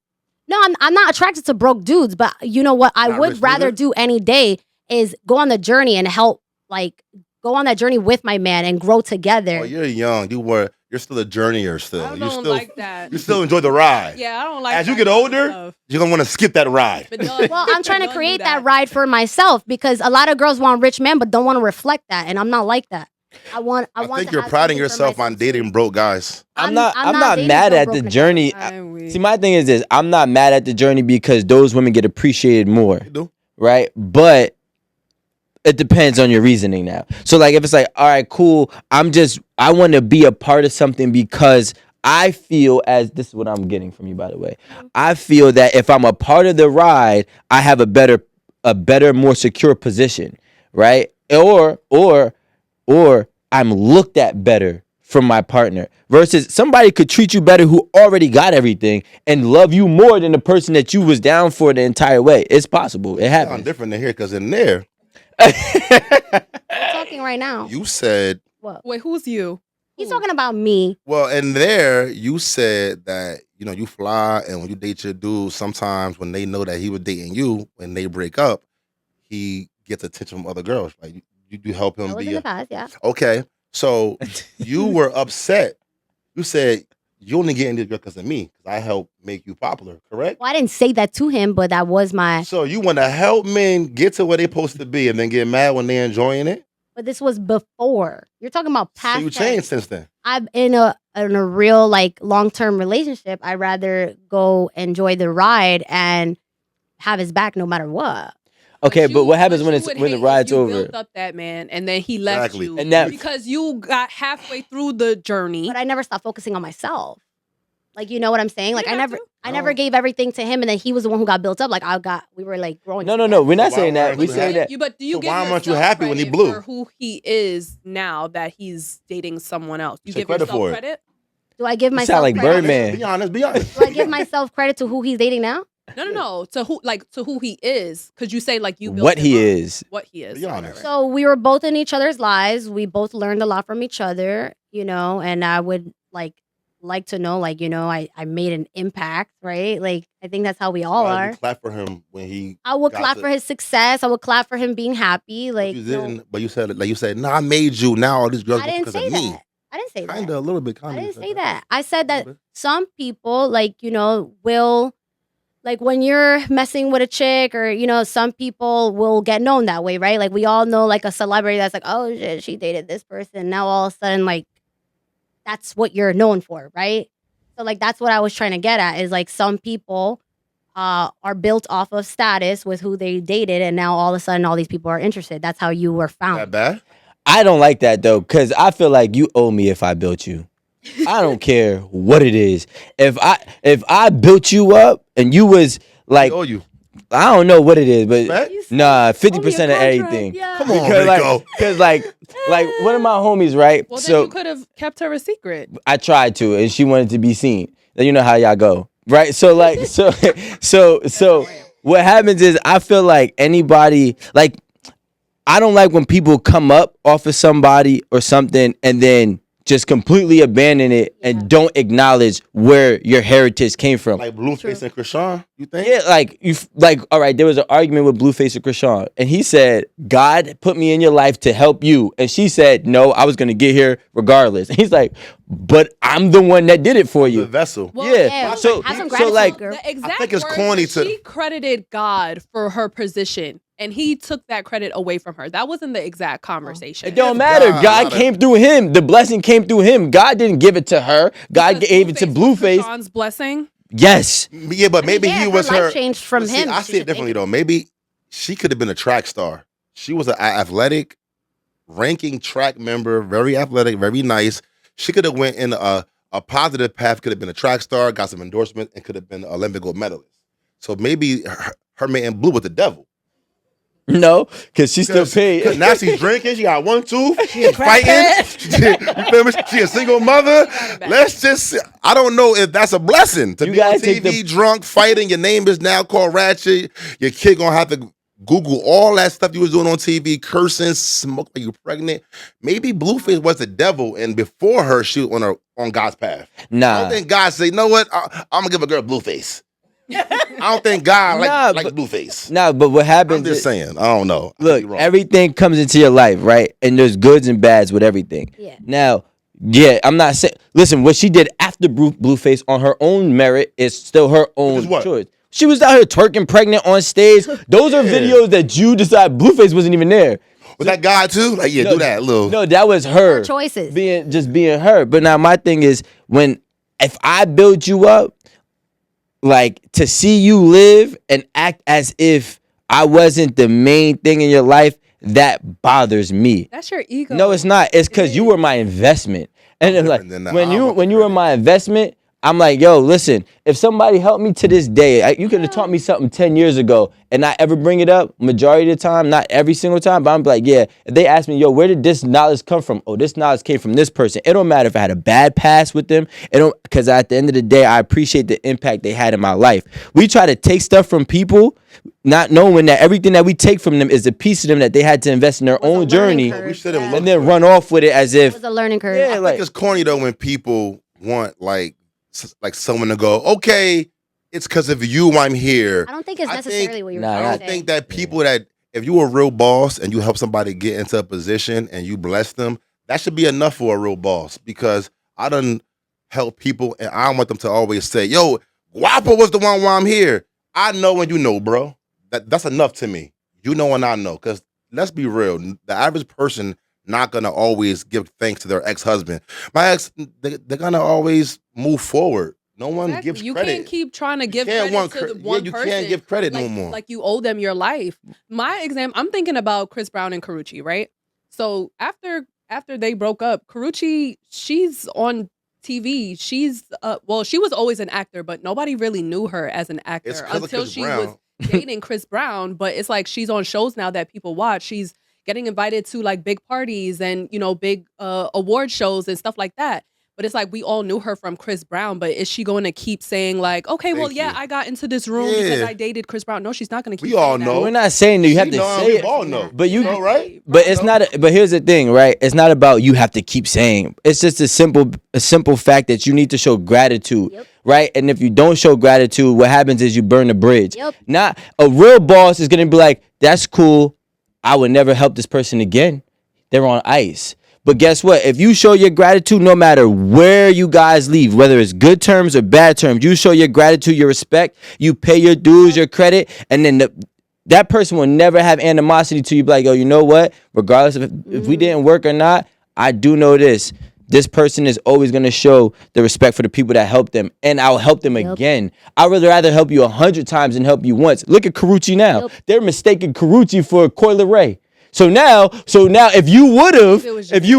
Speaker 1: No, I'm not attracted to broke dudes, but you know what? I
Speaker 2: Not
Speaker 1: would
Speaker 2: rich
Speaker 1: rather
Speaker 2: neither?
Speaker 1: do any day is go on the journey and help, like, go on that journey with my man and grow together.
Speaker 2: Oh, you're young. You're still a journeyer still.
Speaker 3: I
Speaker 2: You
Speaker 3: don't
Speaker 2: still
Speaker 3: like that.
Speaker 2: you still enjoy the ride.
Speaker 3: Yeah, I don't like
Speaker 2: As you
Speaker 3: that
Speaker 2: get
Speaker 3: kind of
Speaker 2: older,
Speaker 3: stuff.
Speaker 2: you're gonna want to skip that ride.
Speaker 3: But don't-
Speaker 1: Well, I'm trying to
Speaker 3: don't do
Speaker 1: create that ride for myself because a lot of girls want rich men but don't want to reflect that, and I'm not like that. I
Speaker 2: think
Speaker 1: to
Speaker 2: you're
Speaker 1: have
Speaker 2: priding
Speaker 1: something for
Speaker 2: yourself on
Speaker 1: myself, too.
Speaker 2: dating broke guys.
Speaker 4: I'm not
Speaker 1: dating
Speaker 4: mad
Speaker 1: no
Speaker 4: at
Speaker 1: broke
Speaker 4: the
Speaker 1: niggas.
Speaker 4: journey.
Speaker 3: I'm weak.
Speaker 4: See, my thing is this: I'm not mad at the journey because those women get appreciated more,
Speaker 2: You do?
Speaker 4: right? But it depends on your reasoning now. So, like, if it's like, all right, cool, I want to be a part of something because I feel this is what I'm getting from you, by the way. I feel that if I'm a part of the ride, I have a better, more secure position, right? Or I'm looked at better from my partner versus somebody could treat you better who already got everything and love you more than the person that you was down for the entire way. It's possible. It
Speaker 2: I'm
Speaker 4: happens.
Speaker 2: different than here because in there
Speaker 1: I'm talking right now.
Speaker 2: you said
Speaker 1: What?
Speaker 3: Wait, who's you?
Speaker 1: He's talking about me.
Speaker 2: well, in there you said that you fly and when you date your dude, sometimes when they know that he was dating you, when they break up, he gets attention from other girls. Like you do help him
Speaker 1: That was
Speaker 2: be
Speaker 1: in the past, yeah.
Speaker 2: okay. So you were upset. You said you only getting this girl because of me, because I helped make you popular, correct?
Speaker 1: Well, I didn't say that to him, but that was my.
Speaker 2: So you want to help men get to where they're supposed to be and then get mad when they're enjoying it?
Speaker 1: But this was before. You're talking about past.
Speaker 2: So you
Speaker 1: tense.
Speaker 2: changed since then.
Speaker 1: I'm in a real like long-term relationship. I'd rather go enjoy the ride and have his back no matter what.
Speaker 4: Okay, but what happens when
Speaker 3: you
Speaker 4: it's
Speaker 3: would
Speaker 4: when the
Speaker 3: hate if
Speaker 4: ride's
Speaker 3: you
Speaker 4: over?
Speaker 3: built up that man and then he left
Speaker 2: Exactly.
Speaker 3: you
Speaker 4: And that-
Speaker 3: because you got halfway through the journey.
Speaker 1: But I never stopped focusing on myself. Like, you know what I'm saying? Like,
Speaker 3: You have to.
Speaker 1: I never gave everything to him, and then he was the one who got built up. Like, we were like growing.
Speaker 4: No,
Speaker 1: together.
Speaker 4: we're not
Speaker 2: So
Speaker 4: saying
Speaker 2: why
Speaker 4: that.
Speaker 2: aren't
Speaker 4: We
Speaker 2: you
Speaker 4: say
Speaker 2: happy?
Speaker 4: that.
Speaker 3: But do you
Speaker 2: So
Speaker 3: give
Speaker 2: why aren't you
Speaker 3: yourself
Speaker 2: happy when he
Speaker 3: credit
Speaker 2: blew?
Speaker 3: for who he is now that he's dating someone else? You
Speaker 2: Take
Speaker 3: give
Speaker 2: credit
Speaker 3: yourself
Speaker 2: for it.
Speaker 3: credit?
Speaker 1: Do I give
Speaker 4: You
Speaker 1: myself
Speaker 4: sound like
Speaker 1: credit?
Speaker 4: Birdman.
Speaker 2: Be honest. Be honest.
Speaker 1: Do I give myself credit to who he's dating now?
Speaker 3: No. To who he is? Because you say like you built
Speaker 4: What
Speaker 3: him
Speaker 4: he
Speaker 3: up.
Speaker 4: is.
Speaker 3: What he is.
Speaker 2: Be
Speaker 3: or
Speaker 2: honest.
Speaker 3: whatever.
Speaker 1: So we were both in each other's lives. We both learned a lot from each other, you know, and I would like to know, like, you know, I made an impact, right? Like, I think that's how we all
Speaker 2: Why did you
Speaker 1: are.
Speaker 2: clap for him when he?
Speaker 1: I would
Speaker 2: got
Speaker 1: clap
Speaker 2: to-
Speaker 1: for his success. I would clap for him being happy. Like,
Speaker 2: you
Speaker 1: no,
Speaker 2: didn't. But you said, no, I made you. Now all these girls
Speaker 1: I didn't
Speaker 2: because
Speaker 1: say
Speaker 2: of me.
Speaker 1: that. I didn't say
Speaker 2: Kinda
Speaker 1: that.
Speaker 2: a little bit.
Speaker 1: I
Speaker 2: Kinda.
Speaker 1: didn't
Speaker 2: said
Speaker 1: say that. I said that some people, like, you know, will, like, when you're messing with a chick or, you know, some people will get known that way, right? Like, we all know, like, a celebrity that's like, oh, shit, she dated this person. Now, all of a sudden, like, that's what you're known for, right? So, like, that's what I was trying to get at is, like, some people are built off of status with who they dated, and now all of a sudden, all these people are interested. That's how you were
Speaker 2: That
Speaker 1: found.
Speaker 2: bad?
Speaker 4: I don't like that though, because I feel like you owe me if I built you. I don't care what it is. If I built you up and you was like,
Speaker 2: I owe you.
Speaker 4: I don't know what it is, but
Speaker 2: Respect?
Speaker 4: nah, 50%
Speaker 1: Only a
Speaker 4: of
Speaker 1: contract,
Speaker 4: everything.
Speaker 1: yeah.
Speaker 2: Come on,
Speaker 4: Because
Speaker 2: Rico.
Speaker 4: like one of my homies, right?
Speaker 3: Well, then
Speaker 4: so
Speaker 3: you could have kept her a secret.
Speaker 4: I tried to, and she wanted to be seen. Then you know how y'all go, right? So like, so what happens is I feel like anybody, like, I don't like when people come up off of somebody or something and then just completely abandon it and don't acknowledge where your heritage came from.
Speaker 2: Like Blueface and Krishan, you think?
Speaker 4: Yeah, like all right, there was an argument with Blueface and Krishan, and he said, God put me in your life to help you. And she said, no, I was gonna get here regardless. And he's like, but I'm the one that did it for
Speaker 2: The
Speaker 4: you.
Speaker 2: vessel.
Speaker 3: Well,
Speaker 4: Yeah. So
Speaker 1: have some
Speaker 4: so
Speaker 1: gratitude,
Speaker 4: like
Speaker 1: girl.
Speaker 3: The exact
Speaker 2: think it's
Speaker 3: words
Speaker 2: corny
Speaker 3: was
Speaker 2: to-
Speaker 3: she credited God for her position, and he took that credit away from her. That wasn't the exact conversation.
Speaker 4: it don't
Speaker 2: If
Speaker 4: matter.
Speaker 2: God
Speaker 4: God
Speaker 2: allowed it-
Speaker 4: came through him. The blessing came through him. God didn't give it to her. God
Speaker 3: Because
Speaker 4: gave it to
Speaker 3: was
Speaker 4: Blueface.
Speaker 3: Krishan's blessing.
Speaker 4: Yes.
Speaker 2: Yeah, but maybe
Speaker 1: yeah,
Speaker 2: he
Speaker 1: her
Speaker 2: was
Speaker 1: life
Speaker 2: her.
Speaker 1: changed from
Speaker 2: But see,
Speaker 1: him.
Speaker 2: I
Speaker 1: She
Speaker 2: see it
Speaker 1: should
Speaker 2: differently
Speaker 1: think
Speaker 2: though. Maybe she could have been a track star. She was an athletic, ranking track member, very athletic, very nice. She could have went in a positive path. Could have been a track star, got some endorsement, and could have been an Olympic gold medalist. So maybe her man Blue with the devil.
Speaker 4: No, because she still
Speaker 2: Because
Speaker 4: paid.
Speaker 2: now she's drinking. She got one tooth. She ain't fighting. You feel me? She a single mother. Let's just. I don't know if that's a blessing to
Speaker 4: You
Speaker 2: be on
Speaker 4: gotta take
Speaker 2: TV drunk fighting. Your name is now called Ratchet. Your kid gonna have to Google all that stuff you was doing on TV, cursing, smoke like you pregnant. Maybe Blueface was the devil, and before her, she was on God's path. I
Speaker 4: Nah.
Speaker 2: don't think God say, you know what? I'm gonna give a girl Blueface. I don't think God
Speaker 4: Nah,
Speaker 2: like
Speaker 4: but-
Speaker 2: Blueface.
Speaker 4: Nah, but what happens
Speaker 2: I'm just
Speaker 4: is,
Speaker 2: saying. I don't know. I could
Speaker 4: look,
Speaker 2: be wrong.
Speaker 4: everything comes into your life, right? And there's goods and bads with everything.
Speaker 1: Yeah.
Speaker 4: Now, yeah, I'm not saying. Listen, what she did after Blueface on her own merit is still her own
Speaker 2: is what?
Speaker 4: choice. She was out here twerking pregnant on stage. Those are
Speaker 2: Yeah.
Speaker 4: videos that you decide. Blueface wasn't even there.
Speaker 2: Was that God too? Like, yeah,
Speaker 4: No,
Speaker 2: do that little.
Speaker 4: No, that was her.
Speaker 1: Her choices.
Speaker 4: Being her. But now my thing is if I build you up, like to see you live and act as if I wasn't the main thing in your life, that bothers me.
Speaker 3: That's your ego.
Speaker 4: No, it's not. It's because you were my investment. And then, like
Speaker 2: different than that.
Speaker 4: when
Speaker 2: I'm
Speaker 4: you
Speaker 2: a
Speaker 4: when you were
Speaker 2: credit.
Speaker 4: my investment, I'm like, yo, listen, if somebody helped me to this day, you could have taught me something 10 years ago and not ever bring it up majority of the time, not every single time, but I'm like, yeah, if they ask me, yo, where did this knowledge come from? Oh, this knowledge came from this person. It don't matter if I had a bad past with them. It don't, because at the end of the day, I appreciate the impact they had in my life. We try to take stuff from people, not knowing that everything that we take from them is a piece of them that they had to invest in their
Speaker 1: was a
Speaker 4: own
Speaker 1: learning
Speaker 4: journey
Speaker 1: curve.
Speaker 2: We shouldn't
Speaker 1: Yeah.
Speaker 2: look
Speaker 4: and then
Speaker 2: for it.
Speaker 4: run off with it as
Speaker 1: It
Speaker 4: if,
Speaker 1: was a learning curve.
Speaker 4: yeah,
Speaker 2: I
Speaker 4: like,
Speaker 2: think it's corny though when people want like someone to go, okay, it's because of you I'm here.
Speaker 1: I don't think it's
Speaker 2: I
Speaker 1: necessarily
Speaker 2: think-
Speaker 1: what you're
Speaker 4: Nah,
Speaker 2: I
Speaker 1: trying
Speaker 2: don't
Speaker 1: to say.
Speaker 2: think that people that if you a real boss and you help somebody get into a position and you bless them, that should be enough for a real boss. Because I done help people, and I want them to always say, "Yo, Guapo was the one while I'm here." I know and you know, bro. That's enough to me. You know and I know. Because let's be real, the average person not gonna always give thanks to their ex-husband. My ex, they're gonna always move forward. No one
Speaker 3: Exactly.
Speaker 2: gives
Speaker 3: You
Speaker 2: credit.
Speaker 3: can't keep trying to give
Speaker 2: can't
Speaker 3: credit to
Speaker 2: cre-
Speaker 3: the one
Speaker 2: you
Speaker 3: person.
Speaker 2: can't give credit
Speaker 3: like,
Speaker 2: no more.
Speaker 3: Like you owe them your life. My example, I'm thinking about Chris Brown and Karrueche, right? So after they broke up, Karrueche, she's on TV. She's well, she was always an actor, but nobody really knew her as an actor
Speaker 2: It's 'cause of
Speaker 3: until
Speaker 2: Chris
Speaker 3: she
Speaker 2: Brown.
Speaker 3: was dating Chris Brown. But it's like she's on shows now that people watch. She's getting invited to like big parties and big award shows and stuff like that. But it's like we all knew her from Chris Brown. But is she going to keep saying like, okay, well,
Speaker 2: Thank
Speaker 3: yeah,
Speaker 2: you.
Speaker 3: I got into this room because
Speaker 2: Yeah.
Speaker 3: I dated Chris Brown? No, she's not going to keep.
Speaker 2: We all
Speaker 3: saying
Speaker 2: know.
Speaker 3: that.
Speaker 4: We're not saying that you have
Speaker 2: She
Speaker 4: to
Speaker 2: know,
Speaker 4: say
Speaker 2: we
Speaker 4: it,
Speaker 2: all know.
Speaker 4: but you
Speaker 2: know, right?
Speaker 4: But it's not. But here's the thing, right? It's not about you have to keep saying. It's just a simple fact that you need to show gratitude,
Speaker 1: Yep.
Speaker 4: right? And if you don't show gratitude, what happens is you burn the bridge.
Speaker 1: Yep.
Speaker 4: Not a real boss is gonna be like, "That's cool. I would never help this person again. They're on ice." But guess what? If you show your gratitude, no matter where you guys leave, whether it's good terms or bad terms, you show your gratitude, your respect, you pay your dues, your credit, and then that person will never have animosity to you. Be like, "Oh, you know what? Regardless of if we didn't work or not, I do know this. This person is always going to show the respect for the people that helped them, and I'll help them again. I would rather help you 100 times than help you once." Look at Karrueche now.
Speaker 1: Yep.
Speaker 4: They're mistaking Karrueche for Coyle Ray. So now, if you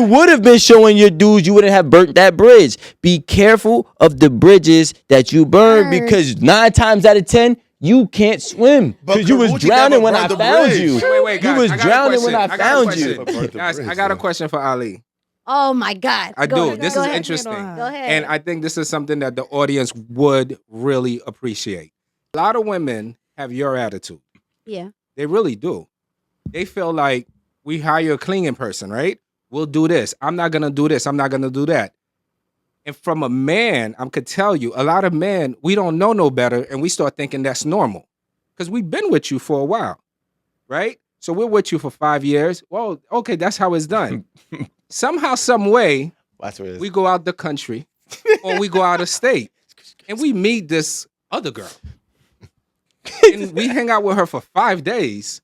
Speaker 4: would have been showing your dudes, you wouldn't have burnt that bridge. Be careful of the bridges that you burn, because 9 times out of 10, you can't swim
Speaker 2: But
Speaker 4: because you was
Speaker 2: Karrueche
Speaker 4: drowning
Speaker 2: never
Speaker 4: when I
Speaker 2: burned the
Speaker 4: found
Speaker 2: bridge.
Speaker 4: you.
Speaker 5: Wait,
Speaker 4: You
Speaker 5: guys.
Speaker 4: was
Speaker 5: I got a
Speaker 4: drowning when
Speaker 5: question.
Speaker 4: I
Speaker 5: got a
Speaker 4: found
Speaker 5: question.
Speaker 4: you.
Speaker 2: Burnt the
Speaker 5: Guys, I
Speaker 2: bridge,
Speaker 5: got a
Speaker 2: though.
Speaker 5: question for Ali.
Speaker 1: Oh my God.
Speaker 5: I
Speaker 1: Go
Speaker 5: do.
Speaker 1: ahead,
Speaker 5: This
Speaker 1: go
Speaker 5: is
Speaker 1: ahead.
Speaker 5: interesting.
Speaker 1: Go ahead.
Speaker 5: And I think this is something that the audience would really appreciate. A lot of women have your attitude.
Speaker 1: Yeah.
Speaker 5: They really do. They feel like, we hire a cleaning person, right? We'll do this. I'm not going to do this. I'm not going to do that. And from a man, I could tell you, a lot of men, we don't know no better, and we start thinking that's normal. Because we've been with you for a while, right? So we're with you for 5 years. Well, okay, that's how it's done. Somehow, some way,
Speaker 4: That's what it is.
Speaker 5: we go out the country or we go out of state and we meet this other girl. And we hang out with her for 5 days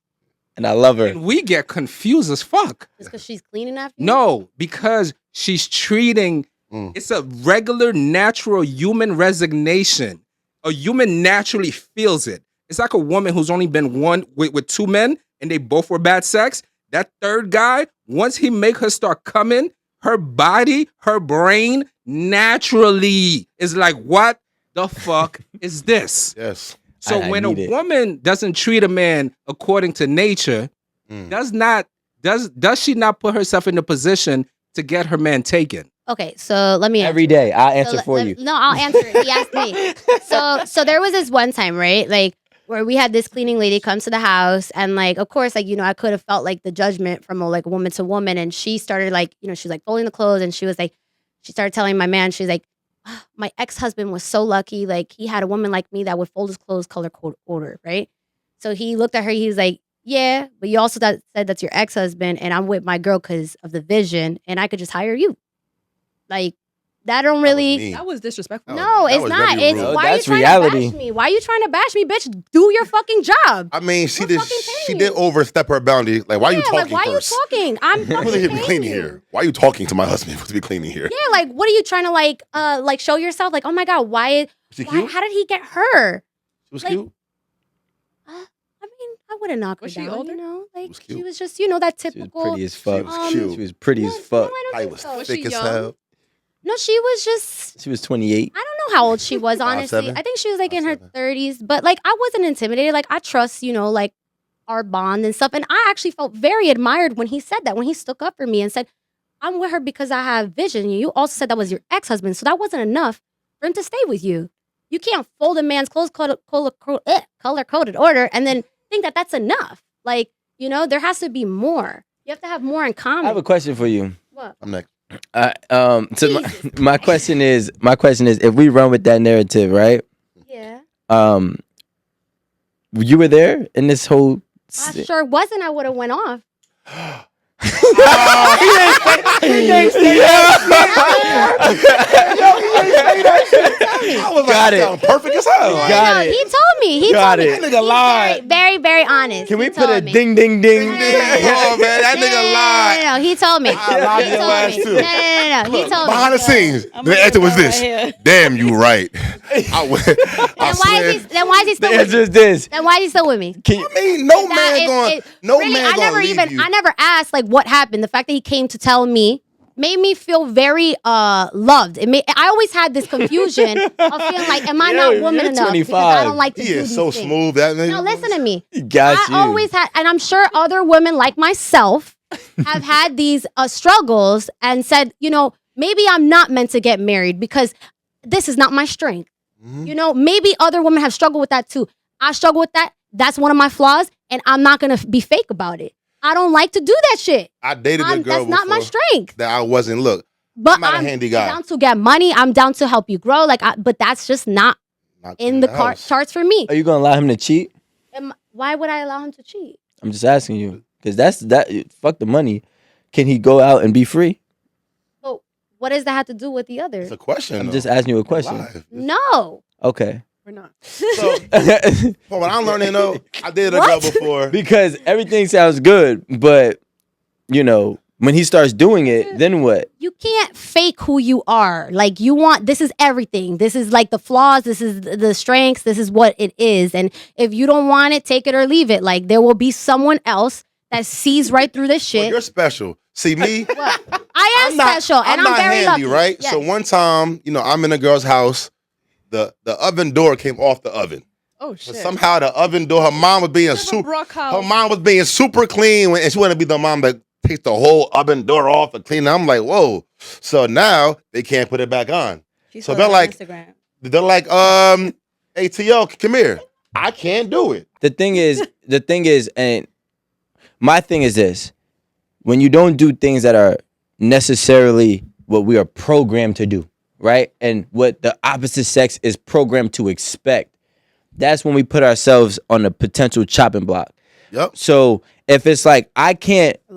Speaker 4: And I love her.
Speaker 5: and we get confused as fuck.
Speaker 1: Just because she's cleaning after you?
Speaker 5: No, because she's treating, it's a regular, natural human resignation. A human naturally feels it. It's like a woman who's only been with 2 men and they both were bad sex. That third guy, once he make her start coming, her body, her brain naturally is like, what the fuck is this?
Speaker 2: Yes.
Speaker 5: So
Speaker 4: I
Speaker 5: when a
Speaker 4: need it.
Speaker 5: woman doesn't treat a man according to nature, does she not put herself in a position to get her man taken?
Speaker 1: Okay, so let me
Speaker 4: Every
Speaker 1: answer.
Speaker 4: day, I'll answer
Speaker 1: So
Speaker 4: for
Speaker 1: let-
Speaker 4: you.
Speaker 1: No, I'll answer it. He asked me. So there was this one time, right? Like where we had this cleaning lady come to the house, and like, of course, like I could have felt like the judgment from a woman to woman, and she started like, she was like folding the clothes, and she was like, she started telling my man, she's like, "Ah, my ex-husband was so lucky, like he had a woman like me that would fold his clothes color code order, right? So he looked at her, he was like, yeah, but you also said that's your ex-husband, and I'm with my girl because of the vision, and I could just hire you, like. That don't really.
Speaker 3: That was disrespectful.
Speaker 1: No,
Speaker 2: That
Speaker 1: it's
Speaker 2: was
Speaker 1: not.
Speaker 2: very
Speaker 1: It's
Speaker 2: rude.
Speaker 1: why
Speaker 4: That's
Speaker 1: are you trying
Speaker 4: reality.
Speaker 1: to bash me? Why are you trying to bash me, bitch? Do your fucking job.
Speaker 2: I mean, she
Speaker 1: We're
Speaker 2: did.
Speaker 1: fucking
Speaker 2: She
Speaker 1: paying
Speaker 2: did
Speaker 1: you.
Speaker 2: overstep her boundary. Like, why are you
Speaker 1: Yeah,
Speaker 2: talking
Speaker 1: like, why
Speaker 2: first?
Speaker 1: are you talking? I'm
Speaker 2: I'm
Speaker 1: fucking
Speaker 2: supposed to be
Speaker 1: paying
Speaker 2: cleaning
Speaker 1: you.
Speaker 2: here. Why are you talking to my husband? You're supposed to be cleaning here.
Speaker 1: Yeah, like what are you trying to like show yourself? Like, oh my god, why?
Speaker 2: She cute?
Speaker 1: How did he get her?
Speaker 2: She was
Speaker 1: like,
Speaker 2: cute.
Speaker 1: I mean, I wouldn't knock her
Speaker 3: Was she
Speaker 1: down.
Speaker 3: older?
Speaker 1: Like
Speaker 2: was
Speaker 1: she
Speaker 2: cute.
Speaker 1: was just that
Speaker 4: She was
Speaker 1: typical.
Speaker 4: pretty as fuck.
Speaker 2: She was cute.
Speaker 4: She was pretty
Speaker 1: No,
Speaker 4: as fuck.
Speaker 1: No, I
Speaker 2: I
Speaker 1: don't
Speaker 2: was
Speaker 1: think so.
Speaker 3: Was
Speaker 2: thick
Speaker 3: she
Speaker 2: as
Speaker 3: young?
Speaker 2: hell.
Speaker 1: No, she was just.
Speaker 4: She was 28.
Speaker 1: I don't know how old she was, honestly.
Speaker 2: 5'7"?
Speaker 1: I think she was like in her
Speaker 2: 5'7".
Speaker 1: 30s, but like I wasn't intimidated. Like I trust, like our bond and stuff. And I actually felt very admired when he said that, when he stuck up for me and said, I'm with her because I have vision. You also said that was your ex-husband. So that wasn't enough for him to stay with you. You can't fold a man's clothes color-coded order and then think that that's enough. Like, there has to be more. You have to have more in common.
Speaker 4: I have a question for you.
Speaker 1: What?
Speaker 2: I'm next.
Speaker 4: So my question is, if we run with that narrative, right?
Speaker 1: Yeah.
Speaker 4: You were there in this whole.
Speaker 1: I sure wasn't. I would have went off.
Speaker 2: I was
Speaker 4: Got
Speaker 2: like,
Speaker 4: it.
Speaker 2: sound perfect as hell. Like,
Speaker 4: Got
Speaker 1: No,
Speaker 4: it.
Speaker 1: he told me. He
Speaker 4: Got
Speaker 1: told me.
Speaker 4: it.
Speaker 2: That nigga lied.
Speaker 1: Very, very honest.
Speaker 4: Can we
Speaker 1: He
Speaker 4: put a
Speaker 1: told me.
Speaker 4: ding, ding, ding?
Speaker 2: Come on, man. That nigga lied.
Speaker 1: No, he told me.
Speaker 2: I lied to
Speaker 1: He
Speaker 2: your
Speaker 1: told
Speaker 2: ass
Speaker 1: me.
Speaker 2: too.
Speaker 1: No. He told me.
Speaker 2: Behind the scenes,
Speaker 6: I'm
Speaker 2: the
Speaker 6: gonna
Speaker 2: answer
Speaker 6: go
Speaker 2: was
Speaker 6: right
Speaker 2: this.
Speaker 6: here.
Speaker 2: Damn, you right. I
Speaker 1: Then why is he still
Speaker 4: The
Speaker 1: with
Speaker 4: answer
Speaker 1: me?
Speaker 4: is this.
Speaker 1: Then why is he still with me?
Speaker 4: Can you,
Speaker 2: I mean, no
Speaker 1: That
Speaker 2: man
Speaker 1: is-
Speaker 2: going,
Speaker 1: it-
Speaker 2: no
Speaker 1: really,
Speaker 2: man
Speaker 1: I
Speaker 2: going
Speaker 1: never
Speaker 2: to leave you.
Speaker 1: I never asked like what happened. The fact that he came to tell me made me feel very loved. I always had this confusion of feeling like, am I
Speaker 4: Yo,
Speaker 1: not woman
Speaker 4: you're
Speaker 1: enough? Because
Speaker 4: 25.
Speaker 1: I don't like to
Speaker 2: He
Speaker 1: do
Speaker 2: is
Speaker 1: these
Speaker 2: so
Speaker 1: things.
Speaker 2: smooth. That nigga.
Speaker 1: No, listen to me.
Speaker 4: got you.
Speaker 1: I always had, and I'm sure other women like myself have had these struggles and said, maybe I'm not meant to get married because this is not my strength.
Speaker 2: Mhm.
Speaker 1: Maybe other women have struggled with that too. I struggle with that. That's one of my flaws, and I'm not gonna be fake about it. I don't like to do that shit.
Speaker 2: I dated a girl
Speaker 1: That's not my
Speaker 2: before
Speaker 1: strength.
Speaker 2: that I wasn't. Look,
Speaker 1: But
Speaker 2: I'm not a handy guy.
Speaker 1: down to get money. I'm down to help you grow. But that's just not
Speaker 2: not
Speaker 1: in the
Speaker 2: house.
Speaker 1: charts for me.
Speaker 4: Are you gonna allow him to cheat?
Speaker 1: Why would I allow him to cheat?
Speaker 4: I'm just asking you because that's that. Fuck the money. Can he go out and be free?
Speaker 1: But what does that have to do with the other?
Speaker 2: It's a question.
Speaker 4: I'm
Speaker 2: though.
Speaker 4: just asking you a question.
Speaker 2: Live.
Speaker 1: No.
Speaker 4: Okay.
Speaker 3: We're not.
Speaker 2: So, well, what I'm learning though, I dated a girl
Speaker 1: What?
Speaker 2: before.
Speaker 4: Because everything sounds good, but when he starts doing it, then what?
Speaker 1: You can't fake who you are. Like this is everything. This is like the flaws. This is the strengths. This is what it is. And if you don't want it, take it or leave it. Like there will be someone else that sees right through this
Speaker 2: Well,
Speaker 1: shit.
Speaker 2: you're special. See me.
Speaker 1: I am special, and I'm
Speaker 2: not
Speaker 1: very
Speaker 2: handy,
Speaker 1: lucky.
Speaker 2: right?
Speaker 1: Yes.
Speaker 2: So one time, I'm in a girl's house. The oven door came off the oven.
Speaker 3: Oh
Speaker 2: But
Speaker 3: shit.
Speaker 2: somehow the oven door, her mom was being her mom was being super clean, and she wanted to be the mom that takes the whole oven door off and clean it. I'm like, whoa. So now they can't put it back on.
Speaker 6: She's
Speaker 2: So
Speaker 6: still
Speaker 2: they're
Speaker 6: on
Speaker 2: like-
Speaker 6: Instagram.
Speaker 2: They're like, hey, T.O., come here. I can't do it.
Speaker 4: The thing is, and my thing is this: when you don't do things that are necessarily what we are programmed to do, right? And what the opposite sex is programmed to expect, that's when we put ourselves on a potential chopping block.
Speaker 2: Yep.
Speaker 4: So if it's like, I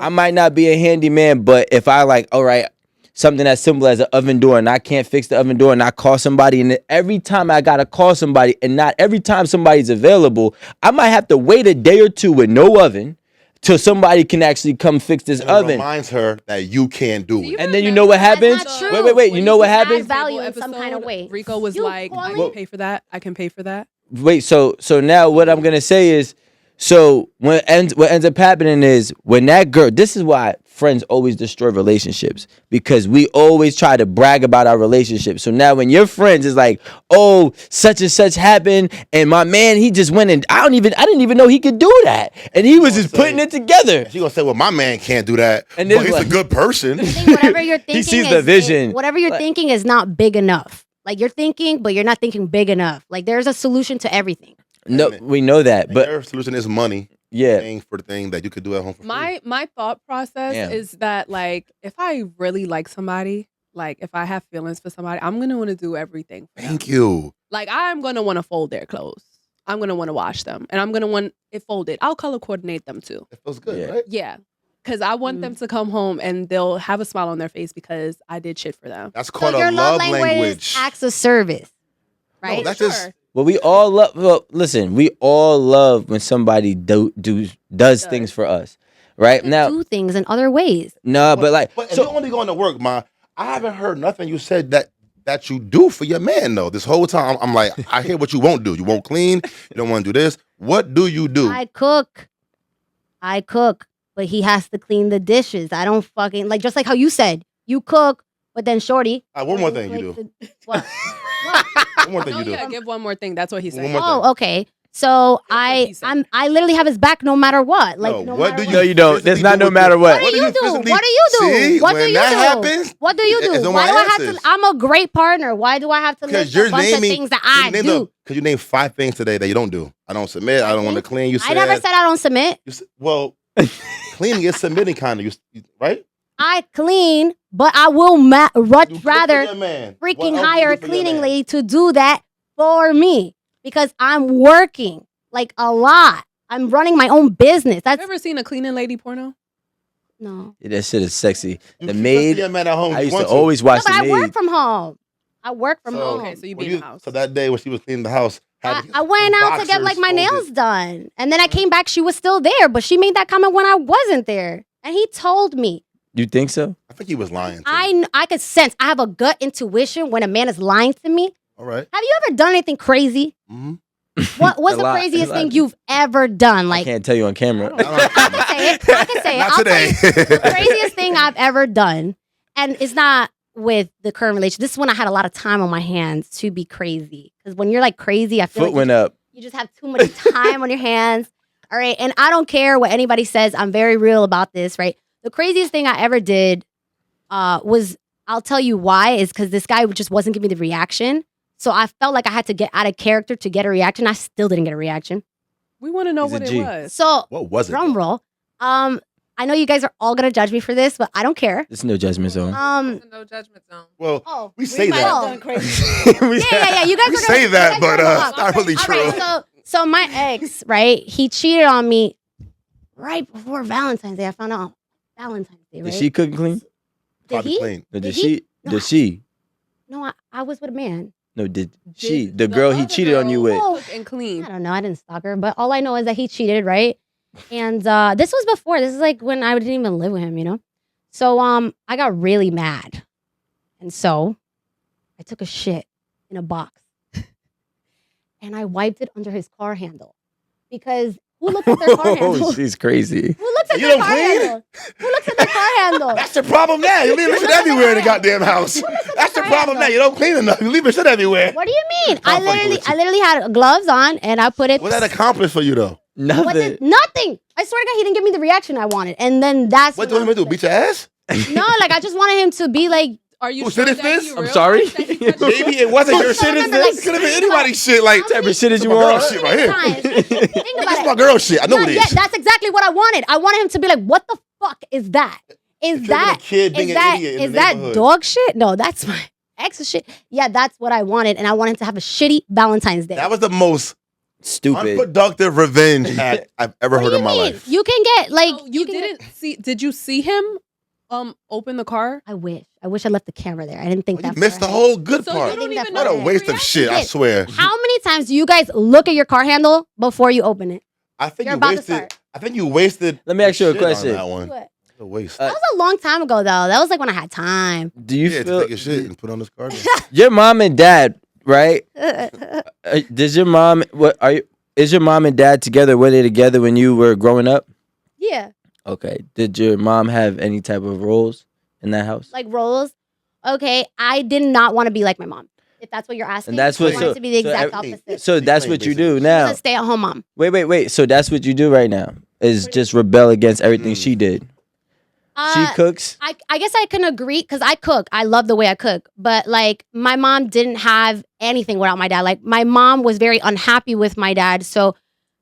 Speaker 4: might not be a handyman, but if I like, all right, something as simple as an oven door and I can't fix the oven door and I call somebody, and every time I gotta call somebody and not every time somebody's available, I might have to wait a day or two with no oven till somebody can actually come fix this
Speaker 2: And
Speaker 4: oven.
Speaker 2: reminds her that you can't do it.
Speaker 4: And then you know what happens?
Speaker 1: That's not true.
Speaker 4: Wait.
Speaker 3: When
Speaker 4: You know what
Speaker 3: did the
Speaker 4: happens?
Speaker 1: add value in some kind of way.
Speaker 3: Rico was
Speaker 1: You
Speaker 3: like, I
Speaker 1: calling-
Speaker 3: can pay for that. I can pay for that.
Speaker 4: Wait, so now what I'm gonna say is, so what ends up happening is when that girl, this is why friends always destroy relationships, because we always try to brag about our relationship. So now when your friends is like, oh, such and such happened, and my man, he just went and I didn't even know he could do that, and he was just putting it together.
Speaker 2: She gonna say, well, my man can't do that,
Speaker 4: And
Speaker 2: but
Speaker 4: this
Speaker 2: he's
Speaker 4: like-
Speaker 2: a good person.
Speaker 1: I think whatever you're thinking,
Speaker 4: sees the vision.
Speaker 1: Whatever you're thinking is not big enough. Like you're thinking, but you're not thinking big enough. Like there's a solution to everything.
Speaker 4: No, we know that,
Speaker 2: And
Speaker 4: but
Speaker 2: your solution is money.
Speaker 4: yeah,
Speaker 2: Paying for the thing that you could do at home for free.
Speaker 3: My thought process
Speaker 4: Damn.
Speaker 3: is that like if I really like somebody, like if I have feelings for somebody, I'm gonna want to do everything for them.
Speaker 2: Thank you.
Speaker 3: Like I'm gonna want to fold their clothes. I'm gonna want to wash them, and I'm gonna want it folded. I'll color coordinate them too.
Speaker 2: It feels good,
Speaker 4: Yeah.
Speaker 2: right?
Speaker 3: Yeah, because I want them to come home and they'll have a smile on their face because I did shit for them.
Speaker 2: That's
Speaker 1: So
Speaker 2: called
Speaker 1: your
Speaker 2: a love language.
Speaker 1: is acts of service, right?
Speaker 2: No, that's
Speaker 3: Sure.
Speaker 2: just
Speaker 4: well, we all love. Well, listen, we all love when somebody does things for us, right?
Speaker 1: You
Speaker 4: Now,
Speaker 1: do things in other ways.
Speaker 4: no, but like,
Speaker 2: But if
Speaker 4: so
Speaker 2: you're only going to work, Ma, I haven't heard nothing you said that you do for your man though. This whole time, I'm like, I hear what you won't do. You won't clean. You don't want to do this. What do you do?
Speaker 1: I cook, but he has to clean the dishes. I don't fucking like just like how you said you cook, but then shorty.
Speaker 2: One more thing you do.
Speaker 1: What?
Speaker 2: One more thing
Speaker 3: Oh
Speaker 2: you do.
Speaker 3: yeah, give one more thing. That's what he said.
Speaker 2: One more
Speaker 1: Oh, okay. So
Speaker 3: what he said.
Speaker 1: I literally have his back no matter what. Like
Speaker 2: No,
Speaker 1: no
Speaker 2: what
Speaker 1: matter
Speaker 2: do
Speaker 1: what.
Speaker 4: No, you don't. There's not no matter what.
Speaker 1: What do you do?
Speaker 2: physically-
Speaker 1: What do you do?
Speaker 2: See,
Speaker 1: What do
Speaker 2: when
Speaker 1: you
Speaker 2: that
Speaker 1: do?
Speaker 2: happens,
Speaker 1: What do you
Speaker 2: it's
Speaker 1: do?
Speaker 2: on
Speaker 1: Why
Speaker 2: my
Speaker 1: do I have
Speaker 2: answers.
Speaker 1: to? I'm a great partner. Why do I have to
Speaker 2: Because
Speaker 1: list
Speaker 2: you're
Speaker 1: a bunch of
Speaker 2: naming
Speaker 1: things that I do?
Speaker 2: Because you named 5 things today that you don't do. I don't submit. I don't want to clean. You said.
Speaker 1: I never said I don't submit.
Speaker 2: Well, cleaning is submitting kind of. Right?
Speaker 1: I clean, but I will
Speaker 2: You
Speaker 1: much
Speaker 2: cook for
Speaker 1: rather
Speaker 2: your man. What
Speaker 1: freaking
Speaker 2: else do
Speaker 1: hire
Speaker 2: you
Speaker 1: a
Speaker 2: do for your
Speaker 1: cleaning
Speaker 2: man?
Speaker 1: lady to do that for me because I'm working like a lot. I'm running my own business.
Speaker 3: You
Speaker 1: That's
Speaker 3: ever seen a cleaning lady porno?
Speaker 1: No.
Speaker 4: Yeah, that shit is sexy.
Speaker 2: You
Speaker 4: The
Speaker 2: keep
Speaker 4: maid.
Speaker 2: your man at home.
Speaker 4: I
Speaker 2: You
Speaker 4: used
Speaker 2: want
Speaker 4: to always watch
Speaker 1: No, but
Speaker 4: the
Speaker 1: I work
Speaker 4: maid.
Speaker 1: from home. I work from
Speaker 2: So,
Speaker 1: home.
Speaker 3: Okay, so you
Speaker 2: when
Speaker 3: be in the house.
Speaker 2: So that day when she was cleaning the house,
Speaker 1: I went out to get like my nails done. And then I came back, she was still there, but she made that comment when I wasn't there. And he told me.
Speaker 4: You think so?
Speaker 2: I think he was lying. To you.
Speaker 1: I could sense. I have a gut intuition when a man is lying to me.
Speaker 2: All right.
Speaker 1: Have you ever done anything crazy?
Speaker 2: Mm-hmm.
Speaker 1: What's
Speaker 4: A
Speaker 1: the
Speaker 4: lot-
Speaker 1: craziest
Speaker 4: a lot.
Speaker 1: thing you've ever done?
Speaker 4: I
Speaker 1: Like,
Speaker 4: can't tell you on camera.
Speaker 1: I can say it. I can say it.
Speaker 2: Not
Speaker 1: I'll tell
Speaker 2: today.
Speaker 1: you the craziest thing I've ever done, and it's not with the current relationship. This is when I had a lot of time on my hands to be crazy. Because when you're like crazy, I feel
Speaker 4: Foot
Speaker 1: like
Speaker 4: went up.
Speaker 1: you just have too much time on your hands. All right. And I don't care what anybody says. I'm very real about this, right? The craziest thing I ever did was, I'll tell you why, is because this guy just wasn't giving me the reaction. So I felt like I had to get out of character to get a reaction. I still didn't get a reaction.
Speaker 3: We want to know
Speaker 4: He's a
Speaker 3: what it
Speaker 4: G.
Speaker 3: was.
Speaker 1: So
Speaker 2: What was it?
Speaker 1: drum roll. I know you guys are all gonna judge me for this, but I don't care.
Speaker 4: There's no judgment zone.
Speaker 7: No judgment zone.
Speaker 2: Well,
Speaker 1: Oh,
Speaker 2: we say
Speaker 6: might
Speaker 2: that.
Speaker 6: have done crazy.
Speaker 1: yeah. You guys
Speaker 2: We
Speaker 1: are gonna
Speaker 2: say that,
Speaker 1: you guys
Speaker 2: but
Speaker 1: are gonna
Speaker 2: it's not really
Speaker 1: All
Speaker 2: true.
Speaker 1: right, so my ex, right? He cheated on me right before Valentine's Day. I found out Valentine's Day, right?
Speaker 4: Did she cook and clean?
Speaker 1: Did
Speaker 2: Probably
Speaker 1: he?
Speaker 2: clean.
Speaker 4: No,
Speaker 1: Did
Speaker 4: did
Speaker 1: he?
Speaker 4: she?
Speaker 1: No,
Speaker 4: Did she?
Speaker 1: No, I was with a man.
Speaker 4: No, did she?
Speaker 3: Did
Speaker 4: The girl he
Speaker 3: other
Speaker 4: cheated on you
Speaker 3: girl
Speaker 4: with.
Speaker 1: Oh,
Speaker 3: cook and clean?
Speaker 1: I don't know. I didn't stalk her, but all I know is that he cheated, right? And this was before. This is like when I didn't even live with him, you know? So I got really mad. And so I took a shit in a box and I wiped it under his car handle. Because who looks at their car handle?
Speaker 4: Oh, she's crazy.
Speaker 1: Who looks at
Speaker 2: You
Speaker 1: their
Speaker 2: don't
Speaker 1: car
Speaker 2: clean?
Speaker 1: handle? Who looks at their car handle?
Speaker 2: That's the problem now. You leaving shit everywhere in the goddamn house. That's the problem now. You don't clean enough. You leaving shit everywhere.
Speaker 1: What do you mean?
Speaker 2: I'm fucking with you.
Speaker 1: I literally had gloves on and I put it.
Speaker 2: What that accomplished for you though?
Speaker 4: Nothing.
Speaker 1: Nothing. I swear to God, he didn't give me the reaction I wanted. And then that's
Speaker 2: What do you want me to do? Beat your ass?
Speaker 1: No, like I just wanted him to be like,
Speaker 3: Are you
Speaker 2: Who
Speaker 3: sure
Speaker 2: said it
Speaker 3: that
Speaker 2: fist?
Speaker 3: he
Speaker 2: I'm
Speaker 3: realized
Speaker 4: sorry.
Speaker 3: that he touched you?
Speaker 2: Maybe it wasn't your shit. It's
Speaker 1: remember,
Speaker 2: this.
Speaker 1: like,
Speaker 2: Could have been anybody's shit. Like,
Speaker 4: Type of shit as you
Speaker 2: my girl
Speaker 4: want.
Speaker 2: shit right here.
Speaker 1: Think
Speaker 2: That's
Speaker 1: about
Speaker 2: my
Speaker 1: it.
Speaker 2: girl shit. I know
Speaker 1: Not
Speaker 2: it
Speaker 1: yet.
Speaker 2: is.
Speaker 1: That's exactly what I wanted. I wanted him to be like, what the fuck is that? Is
Speaker 2: It could've been a
Speaker 1: that
Speaker 2: kid being
Speaker 1: is
Speaker 2: an
Speaker 1: that
Speaker 2: idiot in
Speaker 1: is
Speaker 2: the
Speaker 1: that
Speaker 2: neighborhood.
Speaker 1: dog shit? No, that's my ex's shit. Yeah, that's what I wanted, and I wanted to have a shitty Valentine's Day.
Speaker 2: That was the most
Speaker 4: Stupid.
Speaker 2: unproductive revenge act I've ever
Speaker 1: What
Speaker 2: heard
Speaker 1: do
Speaker 2: in
Speaker 1: you
Speaker 2: my
Speaker 1: mean?
Speaker 2: life.
Speaker 1: You can get like
Speaker 3: So you
Speaker 1: can get-
Speaker 3: didn't see? Did you see him open the car?
Speaker 1: I wish. I wish I left the camera there. I didn't think
Speaker 2: You
Speaker 1: that.
Speaker 2: missed the
Speaker 1: far
Speaker 2: whole good
Speaker 3: So
Speaker 2: part.
Speaker 3: you don't
Speaker 1: I think
Speaker 3: even
Speaker 1: that's
Speaker 3: know
Speaker 2: What a
Speaker 3: the
Speaker 2: waste of
Speaker 3: reaction?
Speaker 2: shit, I swear.
Speaker 1: ahead. How many times do you guys look at your car handle before you open it?
Speaker 2: I think
Speaker 1: You're
Speaker 2: you
Speaker 1: about to
Speaker 2: wasted.
Speaker 1: start.
Speaker 2: I think you wasted.
Speaker 4: Let me ask you a
Speaker 2: shit on
Speaker 4: question.
Speaker 2: That one.
Speaker 1: What?
Speaker 2: A waste.
Speaker 1: That was a long time ago, though. That was like when I had time.
Speaker 4: Do you
Speaker 2: Yeah, to
Speaker 4: feel
Speaker 2: take a shit and put on this card.
Speaker 4: your mom and dad, right? Does your mom is your mom and dad together? Were they together when you were growing up?
Speaker 1: Yeah,
Speaker 4: Okay. Did your mom have any type of roles in that house?
Speaker 1: like roles. Okay, I did not want to be like my mom. If that's what you're asking,
Speaker 4: And that's
Speaker 1: I
Speaker 4: what-
Speaker 1: wanted
Speaker 4: so-
Speaker 1: to be the
Speaker 4: so
Speaker 1: exact
Speaker 2: everything-
Speaker 1: opposite.
Speaker 4: So
Speaker 2: She
Speaker 4: that's
Speaker 2: playing
Speaker 4: what you
Speaker 2: basically.
Speaker 4: do
Speaker 1: She was
Speaker 4: now.
Speaker 1: a stay-at-home mom.
Speaker 4: Wait. So that's what you do right now is just rebel against everything she did. She cooks.
Speaker 1: I guess I can agree because I cook. I love the way I cook. But like my mom didn't have anything without my dad. Like my mom was very unhappy with my dad. So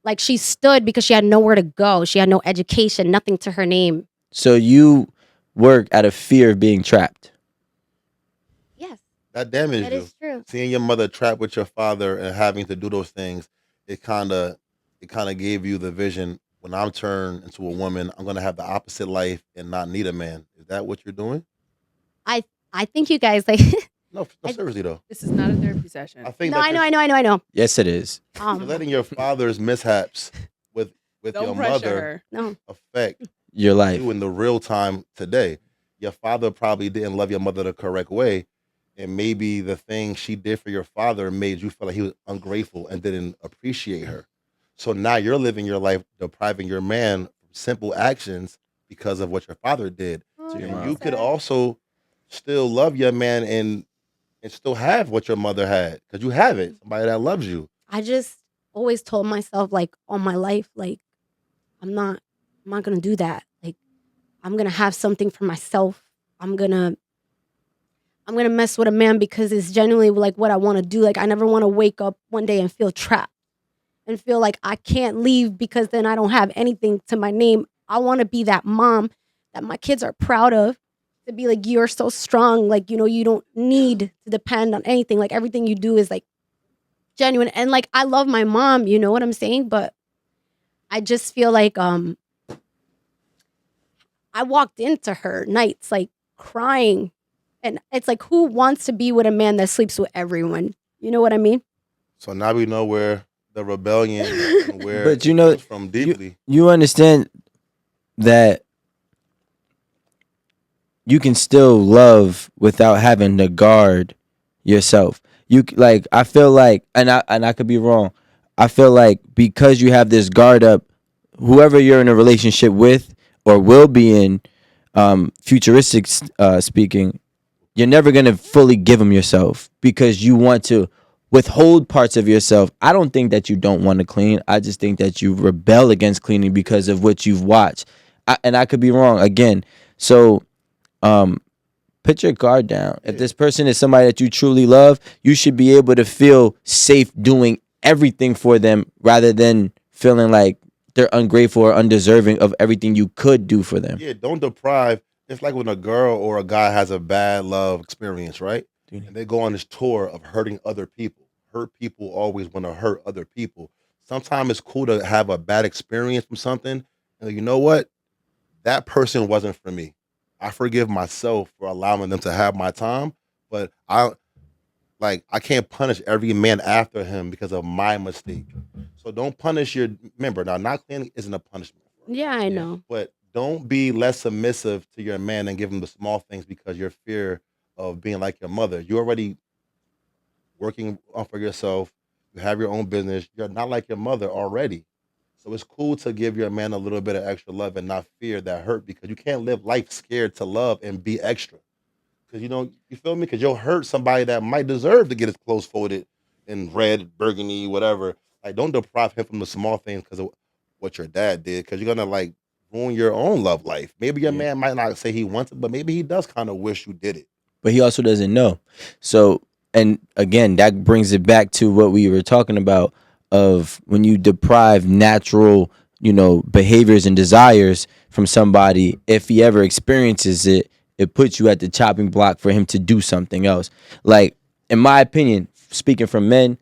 Speaker 1: like she stood because she had nowhere to go. She had no education, nothing to her name.
Speaker 4: So you work out of fear of being trapped.
Speaker 1: Yes,
Speaker 2: That damaged
Speaker 1: that
Speaker 2: you.
Speaker 1: is true.
Speaker 2: Seeing your mother trapped with your father and having to do those things, it kind of gave you the vision. When I'm turned into a woman, I'm gonna have the opposite life and not need a man. Is that what you're doing?
Speaker 1: I think you guys like.
Speaker 2: No, seriously though.
Speaker 3: This is not a therapy session.
Speaker 2: I think
Speaker 1: No,
Speaker 2: that
Speaker 1: I know.
Speaker 4: Yes, it is.
Speaker 2: you're letting your father's mishaps with
Speaker 3: Don't
Speaker 2: your
Speaker 3: pressure
Speaker 2: mother
Speaker 3: her.
Speaker 1: No,
Speaker 2: affect
Speaker 4: Your life.
Speaker 2: you in the real time today. Your father probably didn't love your mother the correct way, and maybe the thing she did for your father made you feel like he was ungrateful and didn't appreciate her. So now you're living your life depriving your man from simple actions because of what your father did.
Speaker 3: Oh,
Speaker 4: your
Speaker 2: And
Speaker 4: mom.
Speaker 2: you could also still love your man and still have what your mother had because you have it. Somebody that loves you.
Speaker 1: I just always told myself like all my life, like I'm not gonna do that. Like I'm gonna have something for myself. I'm gonna mess with a man because it's genuinely like what I want to do. Like I never want to wake up one day and feel trapped and feel like I can't leave because then I don't have anything to my name. I want to be that mom that my kids are proud of. To be like, you're so strong. Like, you know, you don't need to depend on anything. Like everything you do is like genuine. And like I love my mom, you know what I'm saying? But I just feel like I walked into her nights like crying. And it's like, who wants to be with a man that sleeps with everyone? You know what I mean?
Speaker 2: So now we know where the rebellion and where
Speaker 4: But
Speaker 2: it comes from deeply.
Speaker 4: you understand that you can still love without having to guard yourself. Like, I feel like, and I could be wrong. I feel like because you have this guard up, whoever you're in a relationship with or will be in, futuristic speaking, you're never gonna fully give them yourself because you want to withhold parts of yourself. I don't think that you don't want to clean. I just think that you rebel against cleaning because of what you've watched. And I could be wrong again. So, um, put your guard down. If this person is somebody that you truly love, you should be able to feel safe doing everything for them rather than feeling like they're ungrateful or undeserving of everything you could do for them.
Speaker 2: Yeah, don't deprive. It's like when a girl or a guy has a bad love experience, right?
Speaker 4: Dude.
Speaker 2: And they go on this tour of hurting other people. Hurt people always want to hurt other people. Sometimes it's cool to have a bad experience from something. And you know what? That person wasn't for me. I forgive myself for allowing them to have my time, but I can't punish every man after him because of my mistake. So don't punish your member. Now, not cleaning isn't a punishment,
Speaker 1: Yeah, I know.
Speaker 2: but don't be less submissive to your man and give him the small things because your fear of being like your mother. You're already working for yourself. You have your own business. You're not like your mother already. So it's cool to give your man a little bit of extra love and not fear that hurt because you can't live life scared to love and be extra. Because you feel me? Because you'll hurt somebody that might deserve to get his clothes folded in red, burgundy, whatever. Like, don't deprive him from the small things because of what your dad did. Because you're gonna like ruin your own love life. Maybe your man might not say he wants it, but maybe he does kind of wish you did it.
Speaker 4: But he also doesn't know. So, and again, that brings it back to what we were talking about of when you deprive natural, behaviors and desires from somebody, if he ever experiences it, it puts you at the chopping block for him to do something else. Like, in my opinion, speaking from men,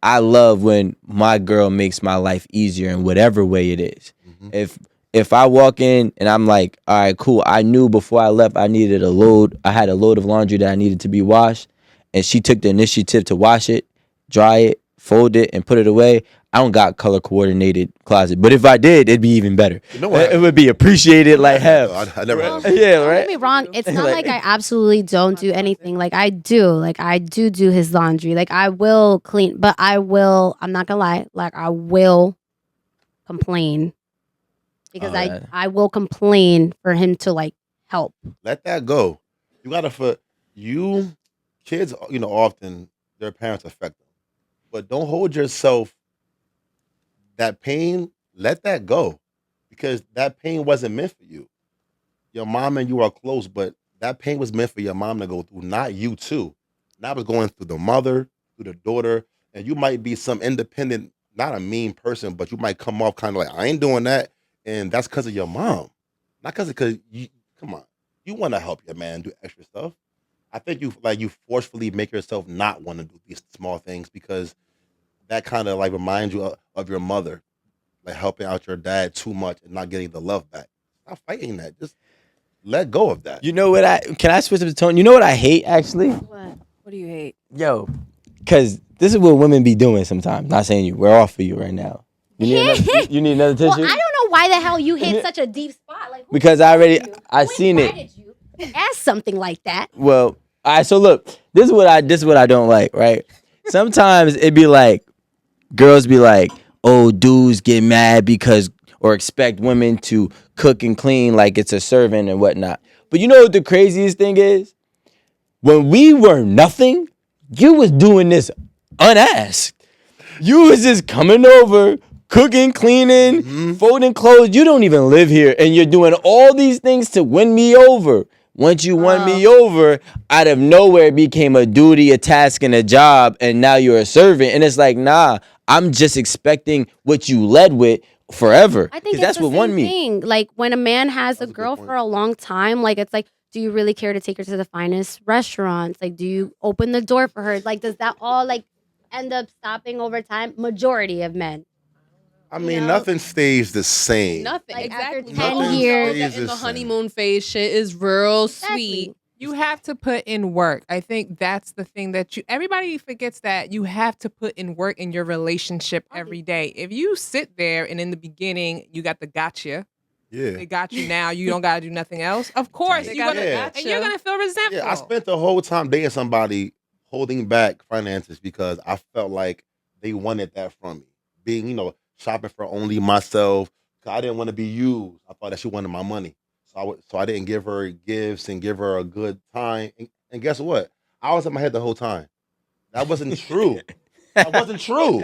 Speaker 4: I love when my girl makes my life easier in whatever way it is.
Speaker 2: Mhm.
Speaker 4: If I walk in and I'm like, all right, cool. I knew before I left I needed a load. I had a load of laundry that I needed to be washed, and she took the initiative to wash it, dry it, fold it, and put it away. I don't got color coordinated closet, but if I did, it'd be even better.
Speaker 2: You know what?
Speaker 4: It would be appreciated like hell.
Speaker 2: I never.
Speaker 1: Well,
Speaker 4: Yeah,
Speaker 1: don't
Speaker 4: right.
Speaker 1: get me wrong. It's not
Speaker 4: Like-
Speaker 1: like I absolutely don't do anything. Like I do. Like I do his laundry. Like I will clean, but I'm not gonna lie. Like I will complain because
Speaker 4: yeah.
Speaker 1: I will complain for him to like help.
Speaker 2: Let that go. You gotta for you kids. Often their parents affect them, but don't hold yourself. That pain, let that go, because that pain wasn't meant for you. Your mom and you are close, but that pain was meant for your mom to go through, not you too. Now it's going through the mother, through the daughter, and you might be some independent, not a mean person, but you might come off kind of like I ain't doing that, and that's because of your mom, not because you. Come on, you want to help your man do extra stuff. I think you forcefully make yourself not want to do these small things because that kind of like reminds you of your mother, like helping out your dad too much and not getting the love back. Stop fighting that. Just let go of that.
Speaker 4: You know what can I switch up the tone? You know what I hate actually?
Speaker 1: What?
Speaker 3: What do you hate?
Speaker 4: Yo, because this is what women be doing sometimes. Not saying you. We're off for you right now. You need another tissue?
Speaker 1: Well, I don't know why the hell you hit such a deep spot. Like who
Speaker 4: Because I seen it.
Speaker 1: invited you to ask something like that?
Speaker 4: Well, all right. So look, this is what I don't like. Right? Sometimes it be like girls be like, oh, dudes get mad because or expect women to cook and clean like it's a servant and whatnot. But you know what the craziest thing is? When we were nothing, you was doing this unasked. You was just coming over, cooking, cleaning, folding clothes. You don't even live here, and you're doing all these things to win me over. Once you won me over, out of nowhere it became a duty, a task, and a job, and now you're a servant. And it's like, nah, I'm just expecting what you led with forever.
Speaker 1: I think it's
Speaker 4: that's
Speaker 1: the
Speaker 4: what
Speaker 1: same
Speaker 4: won me.
Speaker 1: thing. Like when a man has a
Speaker 2: a good
Speaker 1: girl
Speaker 2: point.
Speaker 1: for a long time, like it's like, do you really care to take her to the finest restaurants? Like, do you open the door for her? Like, does that all like end up stopping over time? Majority of men.
Speaker 2: I
Speaker 1: You
Speaker 2: mean,
Speaker 1: know?
Speaker 2: nothing stays the same.
Speaker 3: Nothing.
Speaker 1: Like, after
Speaker 3: Exactly.
Speaker 1: 10
Speaker 3: We all know
Speaker 1: years-
Speaker 3: that
Speaker 2: Stays
Speaker 3: in
Speaker 2: the
Speaker 3: the
Speaker 2: same.
Speaker 3: honeymoon phase, shit is real
Speaker 1: Exactly.
Speaker 3: sweet.
Speaker 7: You have to put in work. I think that's the thing that everybody forgets, that you have to put in work in your relationship every day. If you sit there and in the beginning you got the gotcha,
Speaker 2: Yeah.
Speaker 7: they got you now, you don't gotta do nothing else. Of course,
Speaker 3: They
Speaker 7: you're
Speaker 3: gotta
Speaker 7: gonna
Speaker 2: Yeah.
Speaker 7: and you're gonna feel resentful.
Speaker 2: Yeah, I spent the whole time dating somebody holding back finances because I felt like they wanted that from me. Being, shopping for only myself. 'Cause I didn't want to be used. I thought that she wanted my money. So I didn't give her gifts and give her a good time. And guess what? I was in my head the whole time. That wasn't true. That wasn't true.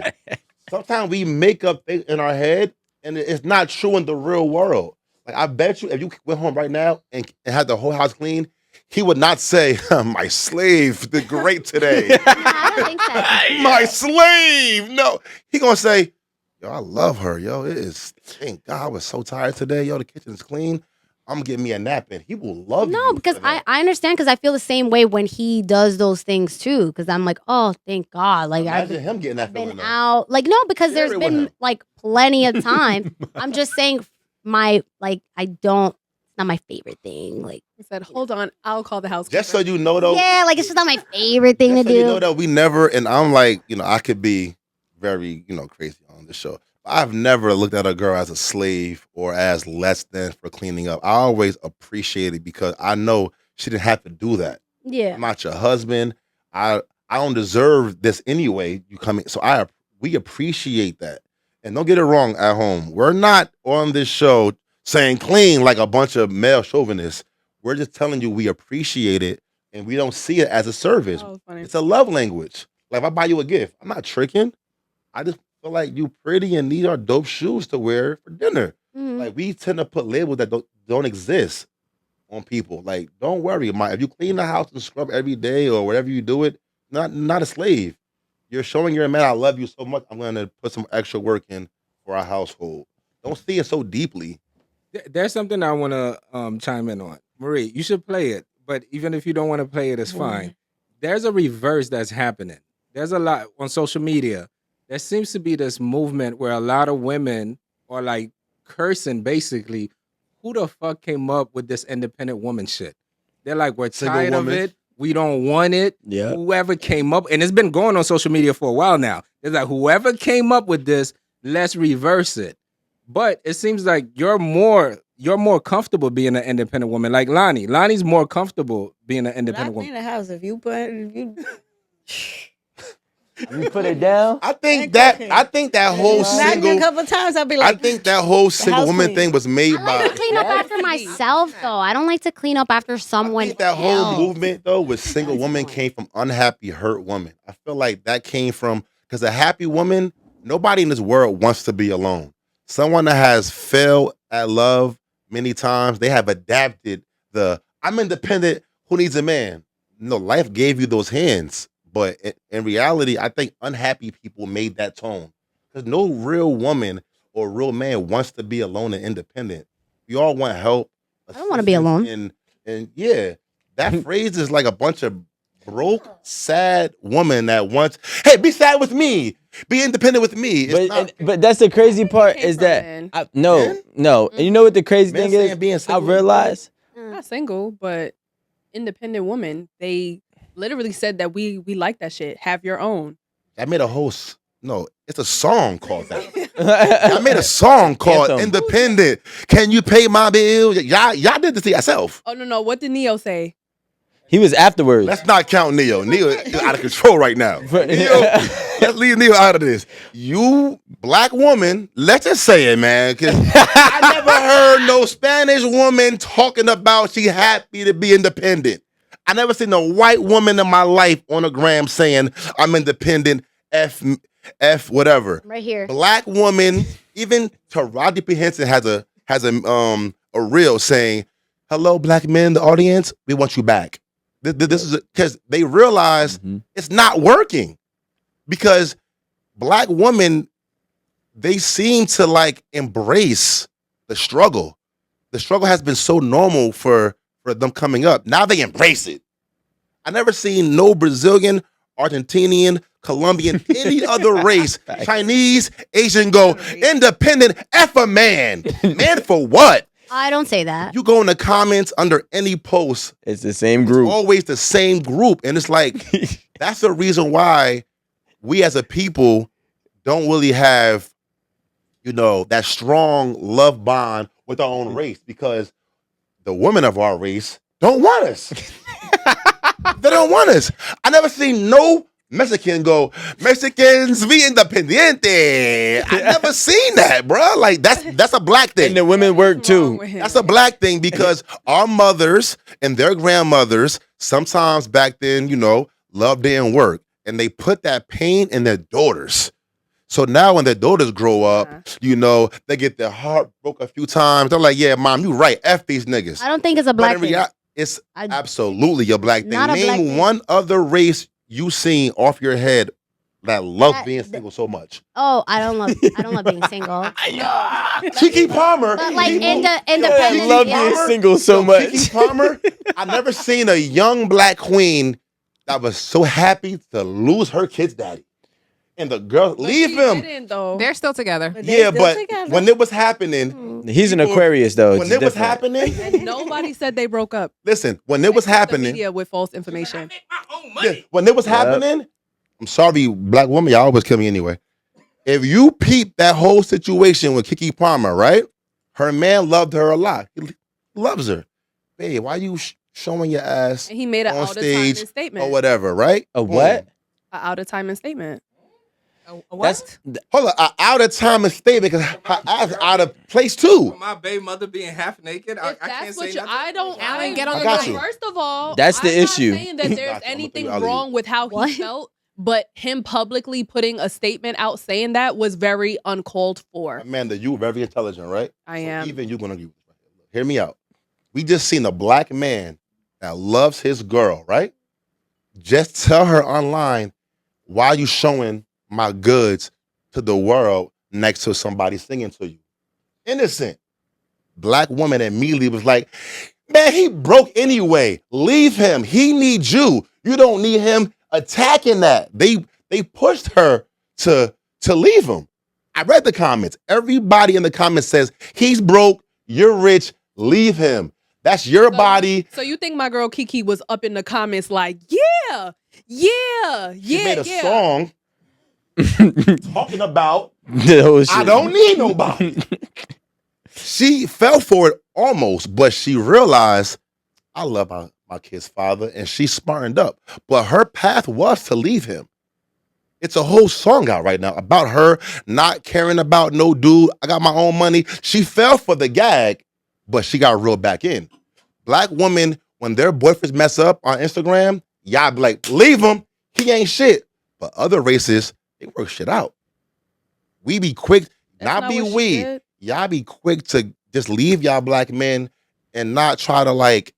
Speaker 2: Sometimes we make up things in our head and it's not true in the real world. Like I bet you if you went home right now and had the whole house clean, he would not say, my slave did great today.
Speaker 1: I don't think so.
Speaker 2: My slave. No. He gonna say, yo, I love her. Yo, it is, thank God I was so tired today. Yo, the kitchen's clean. I'm getting me a nap in. He will love you.
Speaker 1: No, because
Speaker 2: for that.
Speaker 1: I understand, because I feel the same way when he does those things too. Because I'm like, oh, thank God. Like
Speaker 2: Imagine him getting that
Speaker 1: I've been
Speaker 2: feeling though.
Speaker 1: out. Like, no, because
Speaker 2: Share
Speaker 1: there's
Speaker 2: it with
Speaker 1: been
Speaker 2: him.
Speaker 1: like plenty of time. I'm just saying it's not my favorite thing. Like,
Speaker 3: He said, "Hold on, I'll call the housekeeper."
Speaker 2: Just so you know though,
Speaker 1: yeah, like it's just not my favorite thing to
Speaker 2: just so
Speaker 1: do.
Speaker 2: you know that we never, and I'm like, I could be very, crazy on the show. I've never looked at a girl as a slave or as less than for cleaning up. I always appreciate it because I know she didn't have to do that.
Speaker 1: Yeah.
Speaker 2: I'm not your husband. I don't deserve this anyway. You coming, so we appreciate that. And don't get it wrong at home. We're not on this show saying clean like a bunch of male chauvinists. We're just telling you we appreciate it and we don't see it as a service.
Speaker 3: Oh, funny.
Speaker 2: It's a love language. Like if I buy you a gift, I'm not tricking. I just feel like you pretty and these are dope shoes to wear for dinner.
Speaker 1: Mhm.
Speaker 2: Like we tend to put labels that don't exist on people. Like don't worry, if you clean the house and scrub every day or whatever you do it, not a slave. You're showing your man I love you so much. I'm going to put some extra work in for our household. Don't see it so deeply.
Speaker 5: There's something I want to chime in on. Marie, you should play it, but even if you don't want to play it, it's fine. There's a reverse that's happening. There's a lot on social media. There seems to be this movement where a lot of women are like cursing basically, who the fuck came up with this independent woman shit? They're like, we're
Speaker 2: Single
Speaker 5: tired
Speaker 2: woman.
Speaker 5: of it. We don't want it.
Speaker 4: Yeah.
Speaker 5: Whoever came up, and it's been going on social media for a while now. It's like, whoever came up with this, let's reverse it. But it seems like you're more comfortable being an independent woman. Like Lonnie. Lonnie's more comfortable being an independent
Speaker 6: But I
Speaker 5: woman.
Speaker 6: clean the house. If you
Speaker 4: You put it down.
Speaker 2: I think that whole
Speaker 6: smack me a
Speaker 2: single
Speaker 6: couple times, I'll be
Speaker 2: I
Speaker 6: like,
Speaker 2: think that whole single
Speaker 6: house
Speaker 2: woman
Speaker 6: clean.
Speaker 2: thing was made
Speaker 1: I like to
Speaker 2: by
Speaker 1: clean up after myself, though. I don't like to clean up after
Speaker 2: I
Speaker 1: someone
Speaker 2: think that whole
Speaker 1: else.
Speaker 2: movement though with single woman came from unhappy, hurt woman. I feel like that came from because a happy woman, nobody in this world wants to be alone. Someone that has failed at love many times, they have adapted I'm independent, who needs a man? No, life gave you those hands. But in reality, I think unhappy people made that tone. Because no real woman or real man wants to be alone and independent. We all want help.
Speaker 1: I don't wanna be alone.
Speaker 2: And yeah, that phrase is like a bunch of broke, sad woman that wants, hey, be sad with me. Be independent with me.
Speaker 4: But that's the crazy part
Speaker 3: came
Speaker 4: is
Speaker 3: from,
Speaker 4: that
Speaker 3: man.
Speaker 4: no. And you know what the crazy
Speaker 2: Men
Speaker 4: thing
Speaker 2: saying being
Speaker 4: is? I
Speaker 2: single is
Speaker 4: realized
Speaker 3: Not single, but independent woman. They literally said that we like that shit. Have your own.
Speaker 2: I made a whole, no, it's a song called that. I made a song called
Speaker 4: Anthem.
Speaker 2: Independent. Can you pay my bill? Y'all did this to yourself.
Speaker 3: Oh no, what did Neo say?
Speaker 4: he was afterwards.
Speaker 2: Let's not count Neo. Neo is out of control right now. Neo, let's leave Neo out of this. You black woman, let's just say it, man. Because I never heard no Spanish woman talking about she happy to be independent. I never seen a white woman in my life on a gram saying I'm independent. F whatever.
Speaker 1: Right here.
Speaker 2: Black woman, even Taraji P. Henson has a reel saying, "Hello, black men, the audience, we want you back." This is because they realize it's not working because black women, they seem to like embrace the struggle. The struggle has been so normal for them coming up. Now they embrace it. I never seen no Brazilian Argentinian, Colombian, any other race, Chinese, Asian, go independent. F a man. Man for what?
Speaker 1: I don't say that.
Speaker 2: You go in the comments under any post.
Speaker 4: It's the same group.
Speaker 2: It's always the same group. And it's like, that's the reason why we as a people don't really have, that strong love bond with our own race, because the women of our race don't want us. They don't want us. I never seen no Mexican go, Mexicans be independiente. I never seen that, bro. Like, that's a black thing.
Speaker 4: And the women work too.
Speaker 2: That's a black thing, because our mothers and their grandmothers, sometimes back then, love didn't work. And they put that pain in their daughters. So now when their daughters grow up, they get their heart broke a few times. They're like, yeah, mom, you right. F these niggas.
Speaker 1: I don't think it's a black thing.
Speaker 2: It's absolutely a black thing.
Speaker 1: Not a black
Speaker 2: Name
Speaker 1: thing.
Speaker 2: one other race you seen off your head that love being single so much.
Speaker 1: Oh, I don't love being single.
Speaker 2: Keke Palmer.
Speaker 1: But like independent.
Speaker 4: I love being single so much.
Speaker 2: Keke Palmer, I never seen a young black queen that was so happy to lose her kid's daddy. And the girl, leave him.
Speaker 7: They're still together.
Speaker 6: But
Speaker 2: When it was happening,
Speaker 4: He's an Aquarius though.
Speaker 2: when it was happening,
Speaker 3: And nobody said they broke up.
Speaker 2: listen, when it was
Speaker 3: Except the
Speaker 2: happening,
Speaker 3: media with false information.
Speaker 2: when it was happening, I'm sorry, black woman, y'all always kill me anyway. If you peep that whole situation with Keke Palmer, right? Her man loved her a lot. He loves her. Babe, why you showing your ass
Speaker 3: And he made an
Speaker 2: on
Speaker 3: out of
Speaker 2: stage
Speaker 3: timing statement.
Speaker 2: or whatever, right?
Speaker 4: A what?
Speaker 3: An out of timing statement.
Speaker 7: What?
Speaker 2: Hold on, out of time statement, because her ass out of place too.
Speaker 5: My baby mother being half naked, I
Speaker 3: If
Speaker 5: can't
Speaker 3: that's
Speaker 5: say
Speaker 3: what
Speaker 5: nothing.
Speaker 3: I don't.
Speaker 7: Alan, get on
Speaker 2: I
Speaker 7: the
Speaker 2: got
Speaker 7: mic.
Speaker 2: you.
Speaker 3: First of all,
Speaker 4: That's the
Speaker 3: I'm not
Speaker 4: issue.
Speaker 3: saying that there's
Speaker 2: Gotcha, I'm
Speaker 3: anything
Speaker 2: gonna leave.
Speaker 3: wrong with how
Speaker 1: What?
Speaker 3: he felt, but him publicly putting a statement out saying that was very uncalled for.
Speaker 2: Amanda, you very intelligent, right?
Speaker 3: I am.
Speaker 2: Even you gonna agree with me. Hear me out. We just seen a black man that loves his girl, right? Just tell her online, why are you showing my goods to the world next to somebody singing to you? Innocent. Black woman immediately was like, man, he broke anyway. Leave him. He needs you. You don't need him attacking that. They pushed her to leave him. I read the comments. Everybody in the comments says, he's broke, you're rich, leave him. That's your body.
Speaker 3: So you think my girl Keke was up in the comments like, yeah,
Speaker 2: She made a song talking about,
Speaker 4: Oh, shit.
Speaker 2: I don't need nobody. She fell for it almost, but she realized, I love my kid's father, and she smartened up. But her path was to leave him. It's a whole song out right now about her not caring about no dude. I got my own money. She fell for the gag, but she got reeled back in. Black women, when their boyfriends mess up on Instagram, y'all be like, leave him. He ain't shit. But other races, they work shit out. We be quick, not be
Speaker 3: what she
Speaker 2: we.
Speaker 3: did.
Speaker 2: Y'all be quick to just leave y'all black men and not try to like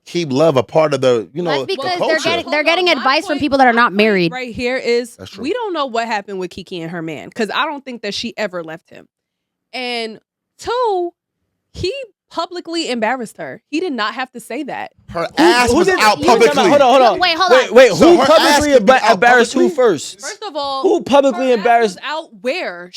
Speaker 2: keep love a part of the,
Speaker 1: That's
Speaker 2: the
Speaker 1: because
Speaker 2: culture.
Speaker 1: they're getting
Speaker 3: My
Speaker 1: advice from
Speaker 3: point-
Speaker 1: people that are
Speaker 3: my
Speaker 1: not
Speaker 3: point
Speaker 1: married.
Speaker 3: Right here is
Speaker 2: That's true.
Speaker 3: we don't know what happened with Keke and her man, because I don't think that she ever left him. And two, he publicly embarrassed her. He did not have to say that.
Speaker 2: Her ass was out
Speaker 1: you-
Speaker 2: publicly.
Speaker 4: Hold on.
Speaker 1: Wait, hold on.
Speaker 4: Wait,
Speaker 2: So
Speaker 4: who
Speaker 2: her ass
Speaker 4: publicly
Speaker 2: could be out
Speaker 4: embarrassed who
Speaker 2: publicly?
Speaker 4: first?
Speaker 3: First of all,
Speaker 4: Who publicly
Speaker 3: her ass
Speaker 4: embarrassed?
Speaker 3: was out where?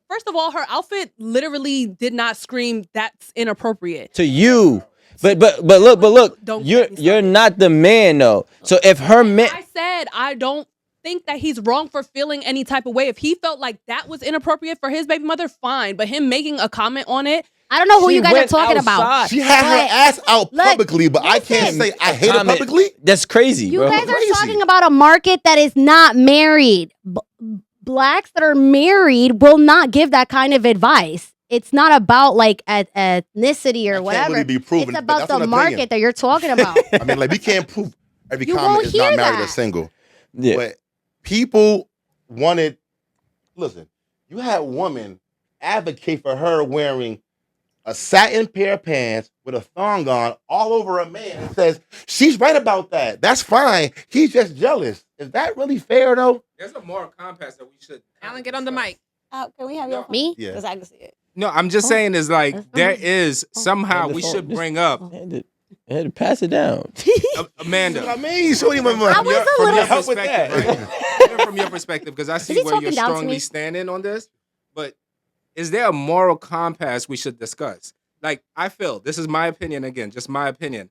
Speaker 3: First of all, her outfit literally did not scream that's inappropriate.
Speaker 4: To you. But look,
Speaker 3: Don't
Speaker 4: you're
Speaker 3: get me started.
Speaker 4: not the man though. So if her man,
Speaker 3: I said I don't think that he's wrong for feeling any type of way. If he felt like that was inappropriate for his baby mother, fine. But him making a comment on it,
Speaker 1: I don't know who
Speaker 4: she
Speaker 1: you guys are
Speaker 4: went
Speaker 1: talking about.
Speaker 4: outside.
Speaker 2: She had her
Speaker 1: But-
Speaker 2: ass out
Speaker 1: look,
Speaker 2: publicly, but I can't
Speaker 1: listen.
Speaker 2: say I hate her
Speaker 4: comment-
Speaker 2: publicly.
Speaker 4: That's crazy,
Speaker 1: You
Speaker 4: bro.
Speaker 1: guys are
Speaker 2: Crazy.
Speaker 1: talking about a market that is not married. Blacks that are married will not give that kind of advice. It's not about like ethnicity or
Speaker 2: Can't
Speaker 1: whatever.
Speaker 2: really be proven,
Speaker 1: It's
Speaker 2: but
Speaker 1: about
Speaker 2: that's
Speaker 1: the
Speaker 2: an
Speaker 1: market
Speaker 2: opinion.
Speaker 1: that you're talking about.
Speaker 2: I mean, like we can't prove every
Speaker 1: You
Speaker 2: comment
Speaker 1: won't
Speaker 2: is not
Speaker 1: hear
Speaker 2: married or
Speaker 1: that.
Speaker 2: single.
Speaker 4: Yeah.
Speaker 2: But people wanted. Listen, you had women advocate for her wearing a satin pair of pants with a thong on all over a man and says she's right about that. That's fine. He's just jealous. Is that really fair though?
Speaker 5: There's a moral compass that we should.
Speaker 7: Alan, get on the mic.
Speaker 6: Can we have your phone?
Speaker 1: Me?
Speaker 2: Yeah.
Speaker 6: Because I can see it.
Speaker 5: No, I'm just saying is like
Speaker 1: That's
Speaker 5: there
Speaker 1: fine.
Speaker 5: is somehow
Speaker 4: Hand the
Speaker 5: we
Speaker 4: phone.
Speaker 5: should
Speaker 4: Just
Speaker 5: bring up
Speaker 4: hand it. I had to pass it down.
Speaker 5: Amanda.
Speaker 2: I mean, so even
Speaker 1: I was a
Speaker 5: From
Speaker 1: little.
Speaker 5: your
Speaker 2: help with
Speaker 5: perspective,
Speaker 2: that.
Speaker 5: right? Even from your perspective, because I see
Speaker 1: he
Speaker 5: where you're
Speaker 1: talking down to
Speaker 5: strongly
Speaker 1: me?
Speaker 5: standing on this, but is there a moral compass we should discuss? Like, I feel, this is my opinion again, just my opinion.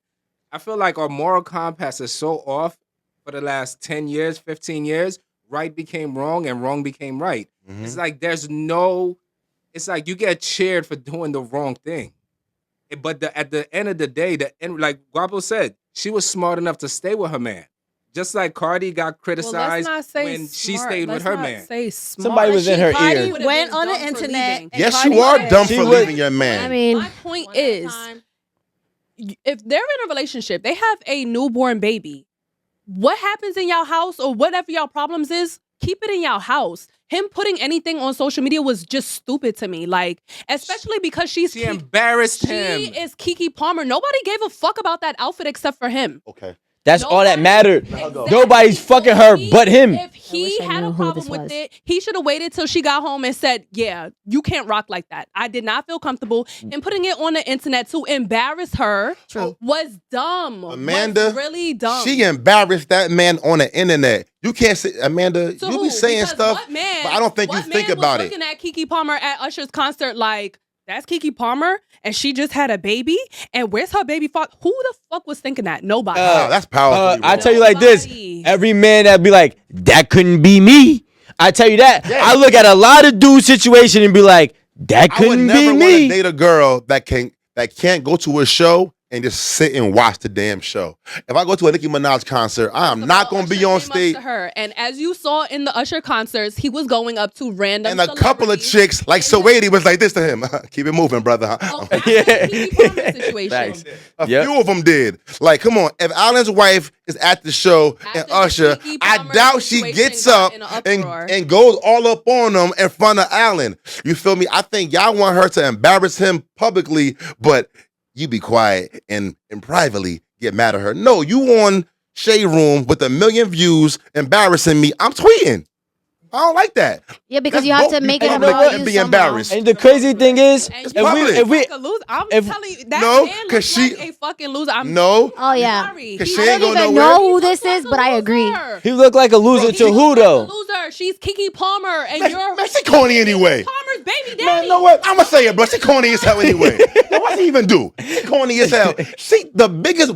Speaker 5: I feel like our moral compass is so off for the last 10 years, 15 years. Right became wrong and wrong became right. It's like it's like you get cheered for doing the wrong thing. But at the end of the day, like Guapo said, she was smart enough to stay with her man. Just like Cardi got
Speaker 3: Well, let's
Speaker 5: criticized
Speaker 3: not say
Speaker 5: when she
Speaker 3: smart.
Speaker 5: stayed with
Speaker 3: Let's
Speaker 5: her
Speaker 3: not
Speaker 5: man.
Speaker 3: Say smart.
Speaker 4: Somebody was in her
Speaker 6: Cardi
Speaker 4: ear.
Speaker 3: Would've
Speaker 6: went
Speaker 3: been
Speaker 6: on the
Speaker 3: dumb for
Speaker 6: internet.
Speaker 3: leaving.
Speaker 6: and
Speaker 2: Yes,
Speaker 6: Cardi
Speaker 2: you are
Speaker 6: said-
Speaker 2: dumb
Speaker 4: She
Speaker 2: for
Speaker 4: would-
Speaker 2: leaving your man.
Speaker 1: I mean,
Speaker 3: My point is, if they're in a relationship, they have a newborn baby. What happens in y'all house or whatever y'all problems is, keep it in y'all house. Him putting anything on social media was just stupid to me. Like, especially because she
Speaker 5: embarrassed him.
Speaker 3: She is Keke Palmer. Nobody gave a fuck about that outfit except for him.
Speaker 2: Okay.
Speaker 4: That's all that
Speaker 3: Nobody-
Speaker 4: mattered.
Speaker 3: Exactly.
Speaker 4: Nobody's fucking her but him.
Speaker 3: If he
Speaker 1: wish I
Speaker 3: had
Speaker 1: knew
Speaker 3: a
Speaker 1: who
Speaker 3: problem
Speaker 1: this
Speaker 3: with
Speaker 1: was.
Speaker 3: it, he should have waited till she got home and said, yeah, you can't rock like that. I did not feel comfortable. And putting it on the internet to embarrass her was dumb.
Speaker 2: Amanda,
Speaker 3: was really dumb.
Speaker 2: She embarrassed that man on the internet. You can't say, Amanda,
Speaker 3: To
Speaker 2: you
Speaker 3: who?
Speaker 2: be saying
Speaker 3: Because
Speaker 2: stuff,
Speaker 3: what man,
Speaker 2: but I don't think you
Speaker 3: what
Speaker 2: think
Speaker 3: man
Speaker 2: about
Speaker 3: was
Speaker 2: it.
Speaker 3: looking at Keke Palmer at Usher's concert like, that's Keke Palmer and she just had a baby? And where's her baby father? Who the fuck was thinking that? Nobody.
Speaker 2: Wow, that's powerful.
Speaker 4: I tell you like this,
Speaker 3: Nobody.
Speaker 4: every man that be like, that couldn't be me. I tell you that.
Speaker 2: Yeah.
Speaker 4: I look at a lot of dudes' situation and be like, that
Speaker 2: I would
Speaker 4: couldn't
Speaker 2: never
Speaker 4: be
Speaker 2: want to
Speaker 4: me.
Speaker 2: date a girl that can't go to a show and just sit and watch the damn show. If I go to a Nicki Minaj concert, I am not going to be
Speaker 3: Usher
Speaker 2: on
Speaker 3: came up
Speaker 2: stage.
Speaker 3: to her, and as you saw in the Usher concerts, he was going up to random
Speaker 2: And a couple of
Speaker 3: celebrities.
Speaker 2: chicks, like Saweetie, was like this to him. Keep it moving, brother.
Speaker 3: Oh, that's the Keke Palmer situation.
Speaker 4: Thanks.
Speaker 2: A
Speaker 4: Yep.
Speaker 2: few of them did. Like, come on. If Alan's wife is at the show
Speaker 3: After
Speaker 2: and
Speaker 3: the
Speaker 2: Usher,
Speaker 3: Keke
Speaker 2: I
Speaker 3: Palmer
Speaker 2: doubt she
Speaker 3: situation
Speaker 2: gets
Speaker 3: got
Speaker 2: up
Speaker 3: in an uproar.
Speaker 2: and goes all up on him in front of Alan. You feel me? I think y'all want her to embarrass him publicly, but you be quiet and privately get mad at her. No, you on Shade Room with 1 million views embarrassing me. I'm tweeting. I don't like that.
Speaker 1: Yeah, because
Speaker 2: Let's
Speaker 1: you have
Speaker 2: both
Speaker 1: to
Speaker 2: be
Speaker 1: make it
Speaker 2: public
Speaker 1: about
Speaker 2: and
Speaker 1: you
Speaker 2: be
Speaker 1: somehow.
Speaker 2: embarrassed.
Speaker 4: And the crazy thing is,
Speaker 3: And
Speaker 2: It's
Speaker 3: you
Speaker 2: public.
Speaker 3: look
Speaker 4: if we
Speaker 3: like a loser. I'm
Speaker 4: if-
Speaker 3: telling you, that
Speaker 2: No,
Speaker 3: man
Speaker 2: 'cause
Speaker 3: looks
Speaker 2: she-
Speaker 3: like a fucking loser. I'm
Speaker 2: No.
Speaker 1: Oh, yeah.
Speaker 3: sorry.
Speaker 2: 'Cause
Speaker 3: He
Speaker 2: she
Speaker 1: I
Speaker 2: ain't
Speaker 1: don't
Speaker 2: go
Speaker 1: even
Speaker 2: nowhere.
Speaker 1: know who
Speaker 3: looks
Speaker 1: this
Speaker 3: like
Speaker 1: is,
Speaker 3: a
Speaker 1: but I agree.
Speaker 3: loser.
Speaker 4: he looked like a loser
Speaker 3: He
Speaker 4: to
Speaker 3: looks
Speaker 4: who
Speaker 3: like a
Speaker 4: though?
Speaker 3: loser. She's Keke Palmer, and you're
Speaker 2: Man, she corny anyway.
Speaker 3: Palmer's baby daddy.
Speaker 2: Man, you know what? I'm gonna say it, bro. She corny as hell anyway. Yo, what she even do? She corny as hell. She the biggest.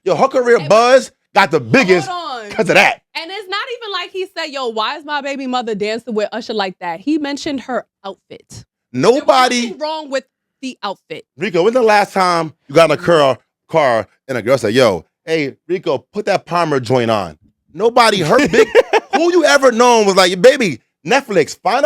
Speaker 2: Her career buzz got the biggest
Speaker 3: Hold on.
Speaker 2: because of that.
Speaker 3: And it's not even like he said, yo, why is my baby mother dancing with Usher like that? He mentioned her outfit. There was
Speaker 2: Nobody,
Speaker 3: nothing wrong with the outfit.
Speaker 2: Rico. When's the last time you got in a car and a girl said, "Yo, hey, Rico, put that Palmer joint on"? Nobody. Her big. Who you ever known was like, "Baby, Netflix, find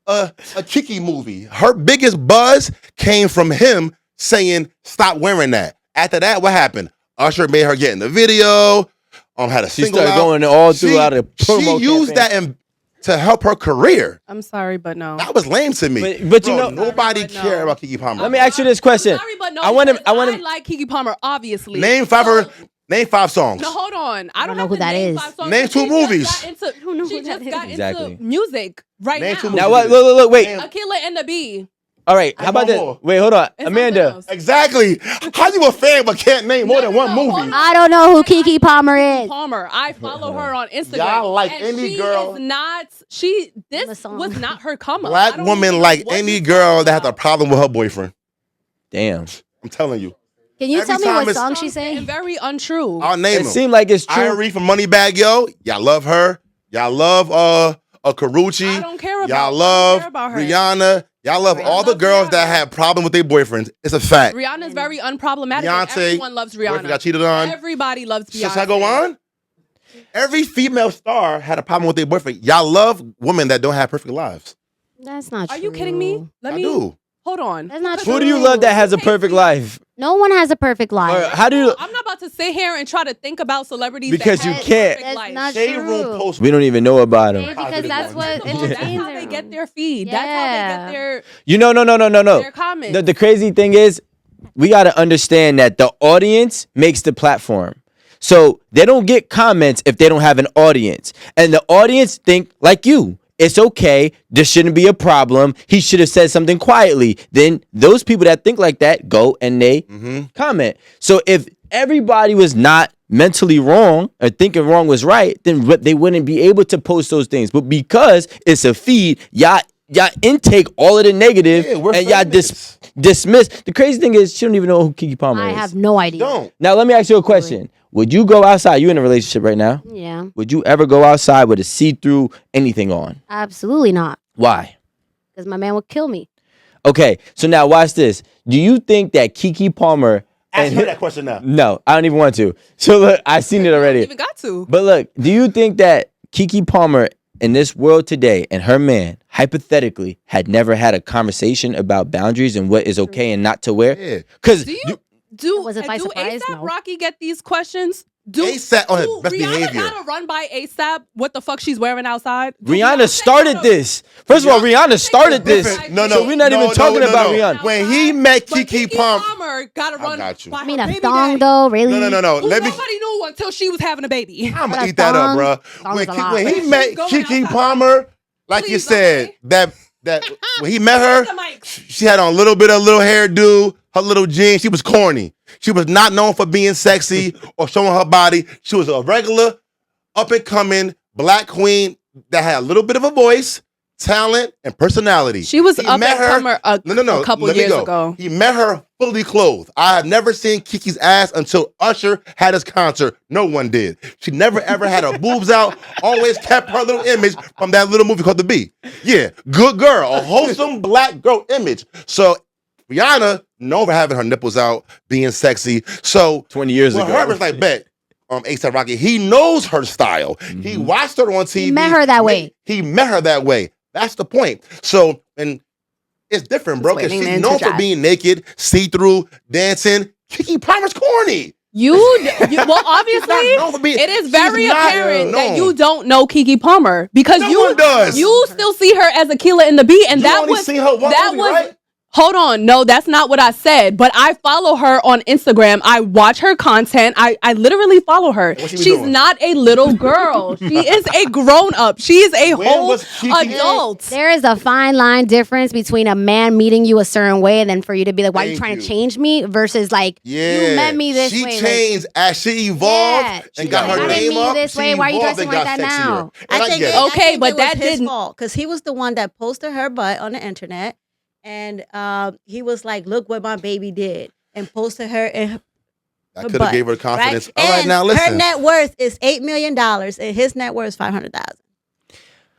Speaker 2: a Kiki movie." Her biggest buzz came from him saying, "Stop wearing that." After that, what happened? Usher made her get in the video. Had a
Speaker 4: She
Speaker 2: single
Speaker 4: started
Speaker 2: out.
Speaker 4: going all throughout the promo
Speaker 2: She used
Speaker 4: campaign.
Speaker 2: that to help her career.
Speaker 3: I'm sorry, but no.
Speaker 2: That was lame to me.
Speaker 4: But you
Speaker 2: Bro,
Speaker 4: know-
Speaker 2: nobody
Speaker 3: Sorry, but
Speaker 2: cared
Speaker 3: no.
Speaker 2: about Keke Palmer.
Speaker 4: Let me ask you this question.
Speaker 3: I'm sorry, but no.
Speaker 4: I want him.
Speaker 3: because I like Keke Palmer, obviously.
Speaker 2: Name five songs.
Speaker 3: No, hold on. I don't
Speaker 1: know
Speaker 3: have
Speaker 1: who
Speaker 3: to
Speaker 1: that
Speaker 3: name
Speaker 1: is.
Speaker 3: 5 songs,
Speaker 2: Name
Speaker 3: but
Speaker 2: 2
Speaker 3: she just
Speaker 2: movies.
Speaker 3: got into-
Speaker 1: I don't know
Speaker 3: She
Speaker 1: who that
Speaker 3: just
Speaker 1: is.
Speaker 3: got
Speaker 4: Exactly.
Speaker 3: into music right
Speaker 2: Name
Speaker 3: now.
Speaker 2: 2
Speaker 4: Now
Speaker 2: movies.
Speaker 4: what? Look, wait.
Speaker 3: Akila and the Bee.
Speaker 4: All right. How about
Speaker 2: one
Speaker 4: this?
Speaker 2: more.
Speaker 4: Wait, hold on.
Speaker 3: And
Speaker 4: Amanda.
Speaker 3: something else.
Speaker 2: Exactly. How you a fan but can't name more than one
Speaker 3: hold
Speaker 2: movie?
Speaker 3: on.
Speaker 1: I don't know who Keke Palmer is.
Speaker 3: Palmer. I follow her on Instagram.
Speaker 2: Y'all like
Speaker 3: and
Speaker 2: any
Speaker 3: she
Speaker 2: girl-
Speaker 3: Is not. This
Speaker 1: The song.
Speaker 3: was not her come up.
Speaker 2: Black
Speaker 3: I don't
Speaker 2: woman
Speaker 3: even
Speaker 2: like
Speaker 3: know what
Speaker 2: any
Speaker 3: you're
Speaker 2: girl
Speaker 3: talking
Speaker 2: that has a
Speaker 3: about.
Speaker 2: problem with her boyfriend.
Speaker 4: Damn.
Speaker 2: I'm telling you.
Speaker 1: Can you
Speaker 2: Every
Speaker 1: tell me
Speaker 2: time
Speaker 1: what
Speaker 2: it's-
Speaker 1: song she's
Speaker 3: And
Speaker 1: saying?
Speaker 3: very untrue.
Speaker 2: I'll name
Speaker 4: It
Speaker 2: them.
Speaker 4: seemed like it's true.
Speaker 2: Irie from Moneybag Yo. Y'all love her. Y'all love Karuchi.
Speaker 3: I don't care about.
Speaker 2: Y'all
Speaker 3: I don't
Speaker 2: love
Speaker 3: care about her.
Speaker 2: Rihanna. Y'all love all the
Speaker 3: love
Speaker 2: girls that
Speaker 3: Rihanna.
Speaker 2: have problem with their boyfriends. It's a fact.
Speaker 3: Rihanna's very unproblematic.
Speaker 2: Beyonce,
Speaker 3: Everyone loves
Speaker 2: boyfriend
Speaker 3: Rihanna.
Speaker 2: got cheated on.
Speaker 3: Everybody loves Beyonce.
Speaker 2: Should I go on? Every female star had a problem with their boyfriend. Y'all love women that don't have perfect lives.
Speaker 1: That's not true.
Speaker 3: Are you kidding me? Let
Speaker 2: I
Speaker 3: me
Speaker 2: do.
Speaker 3: hold on.
Speaker 1: That's not
Speaker 4: Who do you love that has a perfect life?
Speaker 1: No one has a perfect
Speaker 4: Or
Speaker 1: life.
Speaker 4: how do you?
Speaker 3: I'm not about to sit here and try to think about celebrities
Speaker 4: Because
Speaker 3: that
Speaker 4: you
Speaker 3: have
Speaker 4: can't.
Speaker 3: perfect
Speaker 1: That's
Speaker 3: life.
Speaker 1: not
Speaker 2: Shade
Speaker 1: true.
Speaker 2: Room post.
Speaker 4: We don't even know about him.
Speaker 1: Yeah, because that's what
Speaker 3: That's
Speaker 1: entertains
Speaker 3: how they
Speaker 1: them.
Speaker 3: get their feed. That's how
Speaker 1: Yeah.
Speaker 3: they get their
Speaker 4: You know, no.
Speaker 3: their comments.
Speaker 4: The crazy thing is, we got to understand that the audience makes the platform. So they don't get comments if they don't have an audience. And the audience think like you. It's okay. This shouldn't be a problem. He should have said something quietly. Then those people that think like that go and they comment. So if everybody was not mentally wrong or thinking wrong was right, then they wouldn't be able to post those things. But because it's a feed, y'all intake all of the negative and y'all dismiss. The crazy thing is, she don't even know who Keke Palmer is.
Speaker 1: I have no idea.
Speaker 2: Don't.
Speaker 4: Now, let me ask you a question. Would you go outside? You in a relationship right now?
Speaker 1: Yeah.
Speaker 4: Would you ever go outside with a see-through anything on?
Speaker 1: Absolutely not.
Speaker 4: Why?
Speaker 1: Because my man would kill me.
Speaker 4: Okay, so now watch this. Do you think that Keke Palmer...
Speaker 2: Ask her that question now.
Speaker 4: No, I don't even want to. So look, I've seen it already.
Speaker 3: Even got to.
Speaker 4: But look, do you think that Keke Palmer in this world today and her man, hypothetically, had never had a conversation about boundaries and what is okay and not to wear?
Speaker 2: Yeah.
Speaker 4: Because
Speaker 1: Was it by surprise?
Speaker 3: ASAP
Speaker 1: No.
Speaker 3: Rocky get these questions?
Speaker 2: ASAP on his best
Speaker 3: Rihanna
Speaker 2: behavior.
Speaker 3: gotta run by ASAP what the fuck she's wearing outside?
Speaker 4: Rihanna started this. First of all, Rihanna started this.
Speaker 2: No,
Speaker 4: So we're not even talking about Rihanna.
Speaker 2: When he met
Speaker 3: But
Speaker 2: Keke
Speaker 3: Keke
Speaker 2: Palmer,
Speaker 3: gotta run
Speaker 2: got you.
Speaker 3: by
Speaker 1: I mean,
Speaker 3: her
Speaker 1: a
Speaker 3: baby
Speaker 1: thong
Speaker 3: daddy,
Speaker 1: though, really?
Speaker 2: no.
Speaker 3: who
Speaker 2: Let me.
Speaker 3: nobody knew until she was having a baby.
Speaker 2: I'm
Speaker 1: But
Speaker 2: gonna
Speaker 1: a
Speaker 2: eat that up,
Speaker 1: thong-
Speaker 2: bro.
Speaker 1: thong
Speaker 2: When,
Speaker 1: is a lot.
Speaker 2: when he
Speaker 3: She's
Speaker 2: met
Speaker 3: going
Speaker 2: Keke
Speaker 3: outside.
Speaker 2: Palmer, like you
Speaker 3: Please,
Speaker 2: said,
Speaker 3: okay.
Speaker 2: that when he met her,
Speaker 3: The mic.
Speaker 2: she had on a little bit of little hairdo, her little jeans. She was corny. She was not known for being sexy or showing her body. She was a regular, up and coming black queen that had a little bit of a voice, talent, and personality.
Speaker 3: She was
Speaker 2: He
Speaker 3: up
Speaker 2: met
Speaker 3: and comer a couple
Speaker 2: let me
Speaker 3: years
Speaker 2: go.
Speaker 3: ago.
Speaker 2: He met her fully clothed. I have never seen Kiki's ass until Usher had his concert. No one did. She never ever had her boobs out. Always kept her little image from that little movie called The Bee. Yeah, good girl, a wholesome black girl image. So Rihanna, known for having her nipples out, being sexy. So
Speaker 4: 20 years
Speaker 2: well,
Speaker 4: ago.
Speaker 2: Herbert's like, bet. ASAP Rocky, he knows her style. He watched her on TV.
Speaker 1: He met her that way.
Speaker 2: He met her that way. That's the point. So, and it's different, bro, because
Speaker 3: waiting
Speaker 2: she's
Speaker 3: to
Speaker 2: known for
Speaker 3: interject.
Speaker 2: being naked, see-through, dancing. Keke Palmer's corny.
Speaker 3: Well, obviously,
Speaker 2: not known for being-
Speaker 3: it is
Speaker 2: she's
Speaker 3: very
Speaker 2: not
Speaker 3: apparent that
Speaker 2: known.
Speaker 3: you don't know Keke Palmer because
Speaker 2: No one does.
Speaker 3: you still see her as Aquila in the Bee, and
Speaker 2: You
Speaker 3: that
Speaker 2: only
Speaker 3: was
Speaker 2: seen her one
Speaker 3: that
Speaker 2: movie,
Speaker 3: was.
Speaker 2: right?
Speaker 3: Hold on, no, that's not what I said. But I follow her on Instagram. I watch her content. I literally follow her.
Speaker 2: What she be
Speaker 3: She's
Speaker 2: doing?
Speaker 3: not a little girl. She is a grown up. She is a
Speaker 2: When
Speaker 3: whole
Speaker 2: was Keke-
Speaker 3: adult.
Speaker 1: There is a fine line difference between a man meeting you a certain way and then for you to be like, why are you
Speaker 2: Thank
Speaker 1: trying
Speaker 2: you.
Speaker 1: to change me? Versus like,
Speaker 2: Yeah.
Speaker 1: you met me this
Speaker 2: she
Speaker 1: way.
Speaker 2: She
Speaker 1: like,
Speaker 2: changed as she evolved
Speaker 1: Yeah,
Speaker 2: and got
Speaker 1: like,
Speaker 2: her
Speaker 1: I didn't
Speaker 2: name
Speaker 1: meet you
Speaker 2: up.
Speaker 1: this
Speaker 2: She
Speaker 1: way. Why are you
Speaker 2: evolved
Speaker 1: dressing
Speaker 2: and
Speaker 1: like
Speaker 2: got
Speaker 1: that
Speaker 2: sexier.
Speaker 1: now?
Speaker 2: And I
Speaker 6: think
Speaker 2: get
Speaker 6: it-
Speaker 2: it.
Speaker 6: I
Speaker 3: Okay,
Speaker 6: think
Speaker 3: but
Speaker 6: it was
Speaker 3: that
Speaker 6: his
Speaker 3: didn't-
Speaker 6: fault because he was the one that posted her butt on the internet, and he was like, "Look what my baby did," and posted her in her
Speaker 2: I
Speaker 6: her
Speaker 2: could have
Speaker 6: butt,
Speaker 2: gave her the confidence.
Speaker 6: Right?
Speaker 2: All right,
Speaker 6: And
Speaker 2: now
Speaker 6: her
Speaker 2: listen.
Speaker 6: net worth is $8 million, and his net worth is $500,000.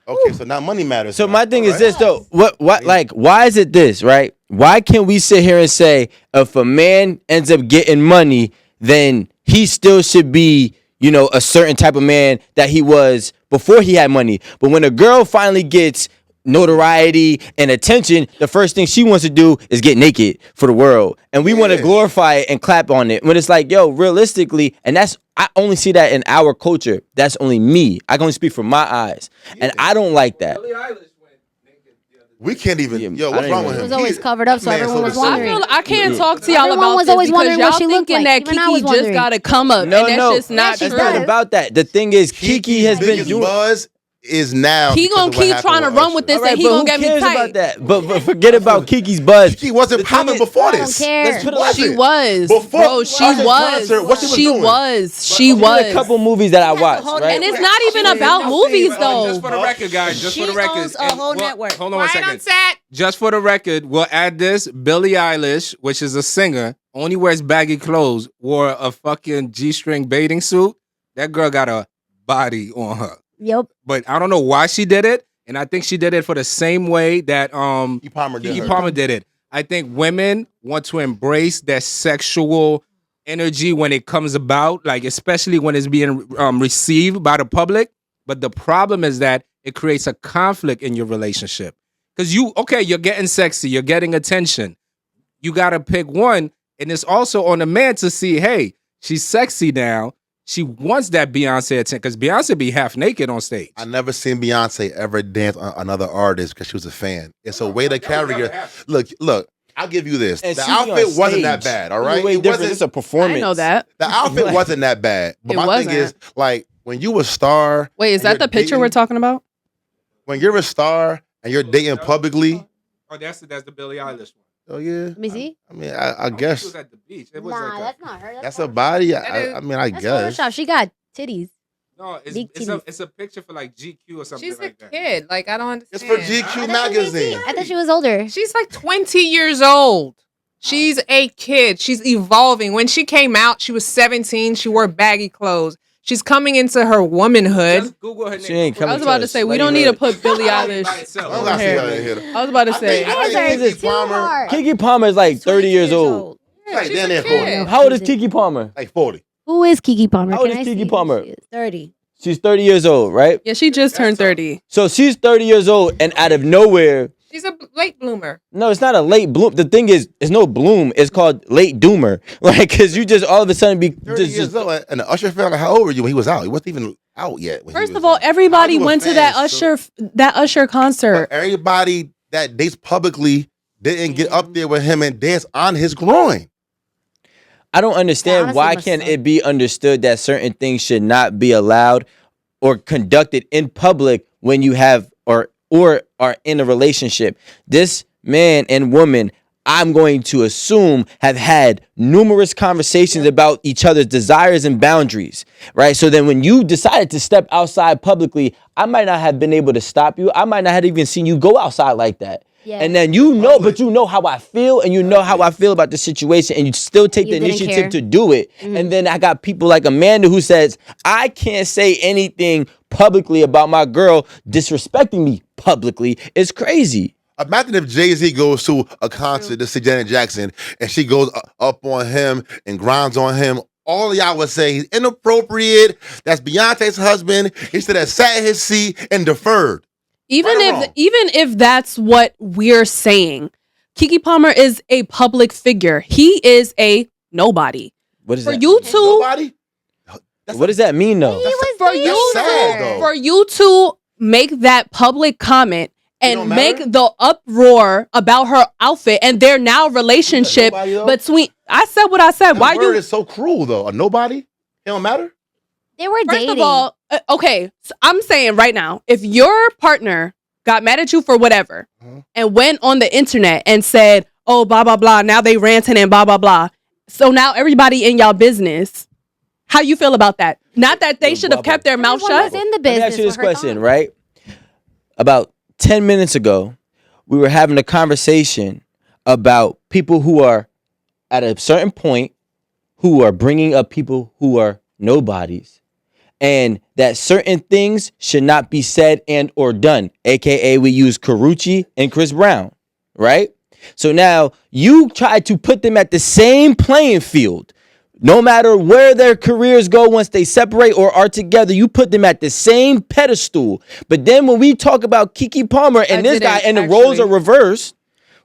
Speaker 2: Okay, so now money matters.
Speaker 4: So
Speaker 2: now.
Speaker 4: my thing
Speaker 2: All
Speaker 4: is
Speaker 2: right.
Speaker 4: this though. What like why is it this, right? Why can't we sit here and say if a man ends up getting money, then he still should be, you know, a certain type of man that he was before he had money. But when a girl finally gets notoriety and attention, the first thing she wants to do is get naked for the world. And we want to
Speaker 2: Yeah.
Speaker 4: glorify it and clap on it. When it's like, yo, realistically, and that's I only see that in our culture. That's only me. I can only speak from my eyes. And I don't like that.
Speaker 2: We can't even.
Speaker 4: Yeah,
Speaker 2: Yo,
Speaker 4: I
Speaker 2: what's
Speaker 4: don't
Speaker 2: wrong
Speaker 4: even-
Speaker 2: with
Speaker 1: It
Speaker 2: him?
Speaker 1: was always
Speaker 2: He-
Speaker 1: covered up, so
Speaker 2: man,
Speaker 1: everyone was
Speaker 2: so the-
Speaker 1: wondering.
Speaker 3: I can't talk to y'all
Speaker 1: Everyone
Speaker 3: about
Speaker 1: was
Speaker 3: this
Speaker 1: always
Speaker 3: because
Speaker 1: wondering what
Speaker 3: y'all
Speaker 1: she looked
Speaker 3: thinking
Speaker 1: like.
Speaker 3: that
Speaker 1: Even I was
Speaker 3: Kiki just
Speaker 1: wondering.
Speaker 3: got to come up,
Speaker 4: No,
Speaker 3: and that's
Speaker 4: no.
Speaker 3: just not
Speaker 1: she
Speaker 4: It's
Speaker 3: true.
Speaker 4: not
Speaker 1: does.
Speaker 4: about that. The thing is, Kiki has been
Speaker 2: biggest
Speaker 4: doing.
Speaker 2: buzz is now.
Speaker 3: He
Speaker 2: because
Speaker 3: gonna
Speaker 2: of what
Speaker 3: keep
Speaker 2: happened
Speaker 3: trying to run with
Speaker 2: Usher.
Speaker 3: this,
Speaker 4: All right,
Speaker 3: and he
Speaker 4: but
Speaker 3: gonna
Speaker 4: who
Speaker 3: get me
Speaker 4: cares
Speaker 3: tight.
Speaker 4: about that? But forget about Kiki's buzz.
Speaker 2: Kiki wasn't
Speaker 4: The thing
Speaker 2: popping
Speaker 4: is-
Speaker 2: before
Speaker 1: I don't
Speaker 2: this.
Speaker 1: care.
Speaker 4: Let's put it like
Speaker 3: She
Speaker 2: it.
Speaker 3: was,
Speaker 2: Before
Speaker 3: bro. She
Speaker 2: Usher's
Speaker 3: was.
Speaker 2: concert, what she was
Speaker 3: She
Speaker 2: doing?
Speaker 3: was. She
Speaker 4: There's
Speaker 3: was.
Speaker 4: a couple movies that I
Speaker 6: has a
Speaker 4: watched,
Speaker 6: whole
Speaker 4: right?
Speaker 3: And it's
Speaker 6: network.
Speaker 3: not even
Speaker 6: She
Speaker 3: about
Speaker 6: owns-
Speaker 3: movies,
Speaker 5: Just
Speaker 3: though.
Speaker 5: for the record, guys. Just
Speaker 6: She
Speaker 5: for the record.
Speaker 6: owns a whole network.
Speaker 5: Hold on one
Speaker 7: Quiet on
Speaker 5: second.
Speaker 7: set.
Speaker 5: Just for the record, we'll add this. Billie Eilish, which is a singer, only wears baggy clothes, wore a fucking G-string bathing suit. That girl got a body on her.
Speaker 1: Yep.
Speaker 5: But I don't know why she did it. And I think she did it for the same way that
Speaker 2: Keke Palmer did.
Speaker 5: Keke
Speaker 2: her.
Speaker 5: Palmer did it. I think women want to embrace their sexual energy when it comes about, like especially when it's being received by the public. But the problem is that it creates a conflict in your relationship. Because you're getting sexy, you're getting attention. You got to pick one. And it's also on the man to see, hey, she's sexy now. She wants that Beyonce attention because Beyonce be half naked on stage.
Speaker 2: I never seen Beyonce ever dance on another artist because she was a fan. It's a way to carry her. Look. I'll give you this.
Speaker 4: And
Speaker 2: The
Speaker 4: she be on
Speaker 2: outfit wasn't that
Speaker 4: stage.
Speaker 2: bad. All
Speaker 4: It's
Speaker 2: right,
Speaker 4: way
Speaker 2: it
Speaker 4: different.
Speaker 2: wasn't.
Speaker 4: It's a
Speaker 3: I
Speaker 4: performance.
Speaker 3: know that.
Speaker 2: The outfit wasn't that bad. But
Speaker 3: It
Speaker 2: my
Speaker 3: wasn't.
Speaker 2: thing is, like, when you a star.
Speaker 3: Wait, is
Speaker 2: and
Speaker 3: that
Speaker 2: you're
Speaker 3: the picture
Speaker 2: dating-
Speaker 3: we're talking about?
Speaker 2: When you're a star and you're dating publicly,
Speaker 5: Oh, that's the Billie Eilish one.
Speaker 2: Oh yeah.
Speaker 1: Let me see.
Speaker 2: I mean, I
Speaker 5: She
Speaker 2: guess
Speaker 5: was at the beach. It was
Speaker 1: Nah,
Speaker 5: like
Speaker 1: that's not her.
Speaker 2: that's a body.
Speaker 7: That
Speaker 2: I mean, I
Speaker 1: That's
Speaker 2: guess.
Speaker 1: Photoshop. She got titties.
Speaker 5: no,
Speaker 1: big titties.
Speaker 5: it's a picture for like GQ or something
Speaker 7: She's a
Speaker 5: like that.
Speaker 7: kid. Like, I don't
Speaker 2: It's
Speaker 7: understand.
Speaker 2: for GQ
Speaker 1: I thought she was 18.
Speaker 2: magazine.
Speaker 1: I thought she was older.
Speaker 7: She's like 20 years old. She's a kid. She's evolving. When she came out, she was 17. She wore baggy clothes. She's coming into her womanhood.
Speaker 5: Just Google her name.
Speaker 4: She ain't
Speaker 3: I
Speaker 4: coming
Speaker 3: was about to
Speaker 4: us.
Speaker 3: say we
Speaker 4: Let
Speaker 3: don't
Speaker 4: me
Speaker 3: need to
Speaker 4: read.
Speaker 3: put Billie
Speaker 5: By
Speaker 3: Eilish
Speaker 5: itself.
Speaker 2: I
Speaker 3: on
Speaker 2: gotta see
Speaker 3: here.
Speaker 2: how they hit her.
Speaker 3: I was about to
Speaker 2: I
Speaker 3: say.
Speaker 2: think- I think
Speaker 1: It's
Speaker 2: Keke
Speaker 1: too
Speaker 2: Palmer-
Speaker 1: hard.
Speaker 4: Keke Palmer is like 30 years
Speaker 6: 22
Speaker 4: old.
Speaker 7: Yeah,
Speaker 2: Like,
Speaker 7: she's
Speaker 2: damn
Speaker 7: a
Speaker 2: near
Speaker 7: kid.
Speaker 2: 40.
Speaker 4: How old is Keke Palmer?
Speaker 2: Like 40.
Speaker 1: Who is Keke Palmer?
Speaker 4: How old
Speaker 1: Can
Speaker 4: is
Speaker 1: I
Speaker 4: Keke
Speaker 1: see who
Speaker 4: Palmer?
Speaker 1: she is?
Speaker 6: 30.
Speaker 4: She's 30 years old, right?
Speaker 3: Yeah, she just turned 30.
Speaker 4: So she's 30 years old, and out of nowhere,
Speaker 7: She's a late bloomer.
Speaker 4: no, it's not a late bloom. The thing is, it's no bloom. It's called late doomer. Like, cause you just all of a sudden be
Speaker 2: 30
Speaker 4: just,
Speaker 2: years old. And the Usher fan, like, how old were you when he was out? He wasn't even out yet. when he
Speaker 3: First
Speaker 2: was
Speaker 3: of all,
Speaker 2: out.
Speaker 3: everybody
Speaker 2: How you a
Speaker 3: went to
Speaker 2: fan,
Speaker 3: that
Speaker 2: so-
Speaker 3: Usher concert.
Speaker 2: But everybody that dates publicly didn't get up there with him and dance on his groin.
Speaker 4: I don't understand
Speaker 1: honestly
Speaker 4: why
Speaker 1: must
Speaker 4: can't
Speaker 1: suck.
Speaker 4: it be understood that certain things should not be allowed or conducted in public when you have or are in a relationship. This man and woman, I'm going to assume, have had numerous conversations about each other's desires and boundaries, right? So then when you decided to step outside publicly, I might not have been able to stop you. I might not have even seen you go outside like that.
Speaker 1: Yeah.
Speaker 4: And then you know, but you know how I feel, and you know how I feel about the situation, and you still take
Speaker 1: You
Speaker 4: the
Speaker 1: didn't
Speaker 4: initiative
Speaker 1: care.
Speaker 4: to do it. And then I got people like Amanda who says, I can't say anything publicly about my girl disrespecting me publicly. It's crazy.
Speaker 2: Imagine if Jay-Z goes to a concert to see Janet Jackson and she goes up on him and grinds on him. All of y'all would say he's inappropriate. That's Beyonce's husband. He should have sat in his seat and deferred.
Speaker 3: Even
Speaker 2: Right or wrong?
Speaker 3: if that's what we're saying, Keke Palmer is a public figure. He is a nobody.
Speaker 4: What is
Speaker 3: For
Speaker 4: that?
Speaker 3: you to
Speaker 2: Nobody?
Speaker 4: What does that mean, though?
Speaker 1: He was
Speaker 3: for you
Speaker 2: sad, though.
Speaker 3: for you to make that public comment and
Speaker 2: don't
Speaker 3: make
Speaker 2: matter?
Speaker 3: the uproar about her outfit and their now relationship
Speaker 2: nobody, though?
Speaker 3: between I said what I said.
Speaker 2: That
Speaker 3: Why
Speaker 2: word
Speaker 3: you
Speaker 2: is so cruel, though. A nobody? It don't matter?
Speaker 1: They were
Speaker 3: First
Speaker 1: dating.
Speaker 3: of all, okay, so I'm saying right now, if your partner got mad at you for whatever and went on the internet and said, oh, blah, blah, blah, now they ranting and blah, blah, blah. So now everybody in y'all business, how you feel about that? Not that they should have kept their mouth
Speaker 1: Everyone
Speaker 3: shut.
Speaker 1: was in the
Speaker 4: Let me
Speaker 1: business.
Speaker 4: ask you this
Speaker 1: for her
Speaker 4: question,
Speaker 1: thoughts.
Speaker 4: right? About 10 minutes ago, we were having a conversation about people who are at a certain point who are bringing up people who are nobodies, and that certain things should not be said and or done, aka we use Carucci and Chris Brown, right? So now you try to put them at the same playing field. No matter where their careers go once they separate or are together, you put them at the same pedestal. But then when we talk about Keke Palmer and this guy
Speaker 3: didn't,
Speaker 4: and the roles
Speaker 3: actually.
Speaker 4: are reversed,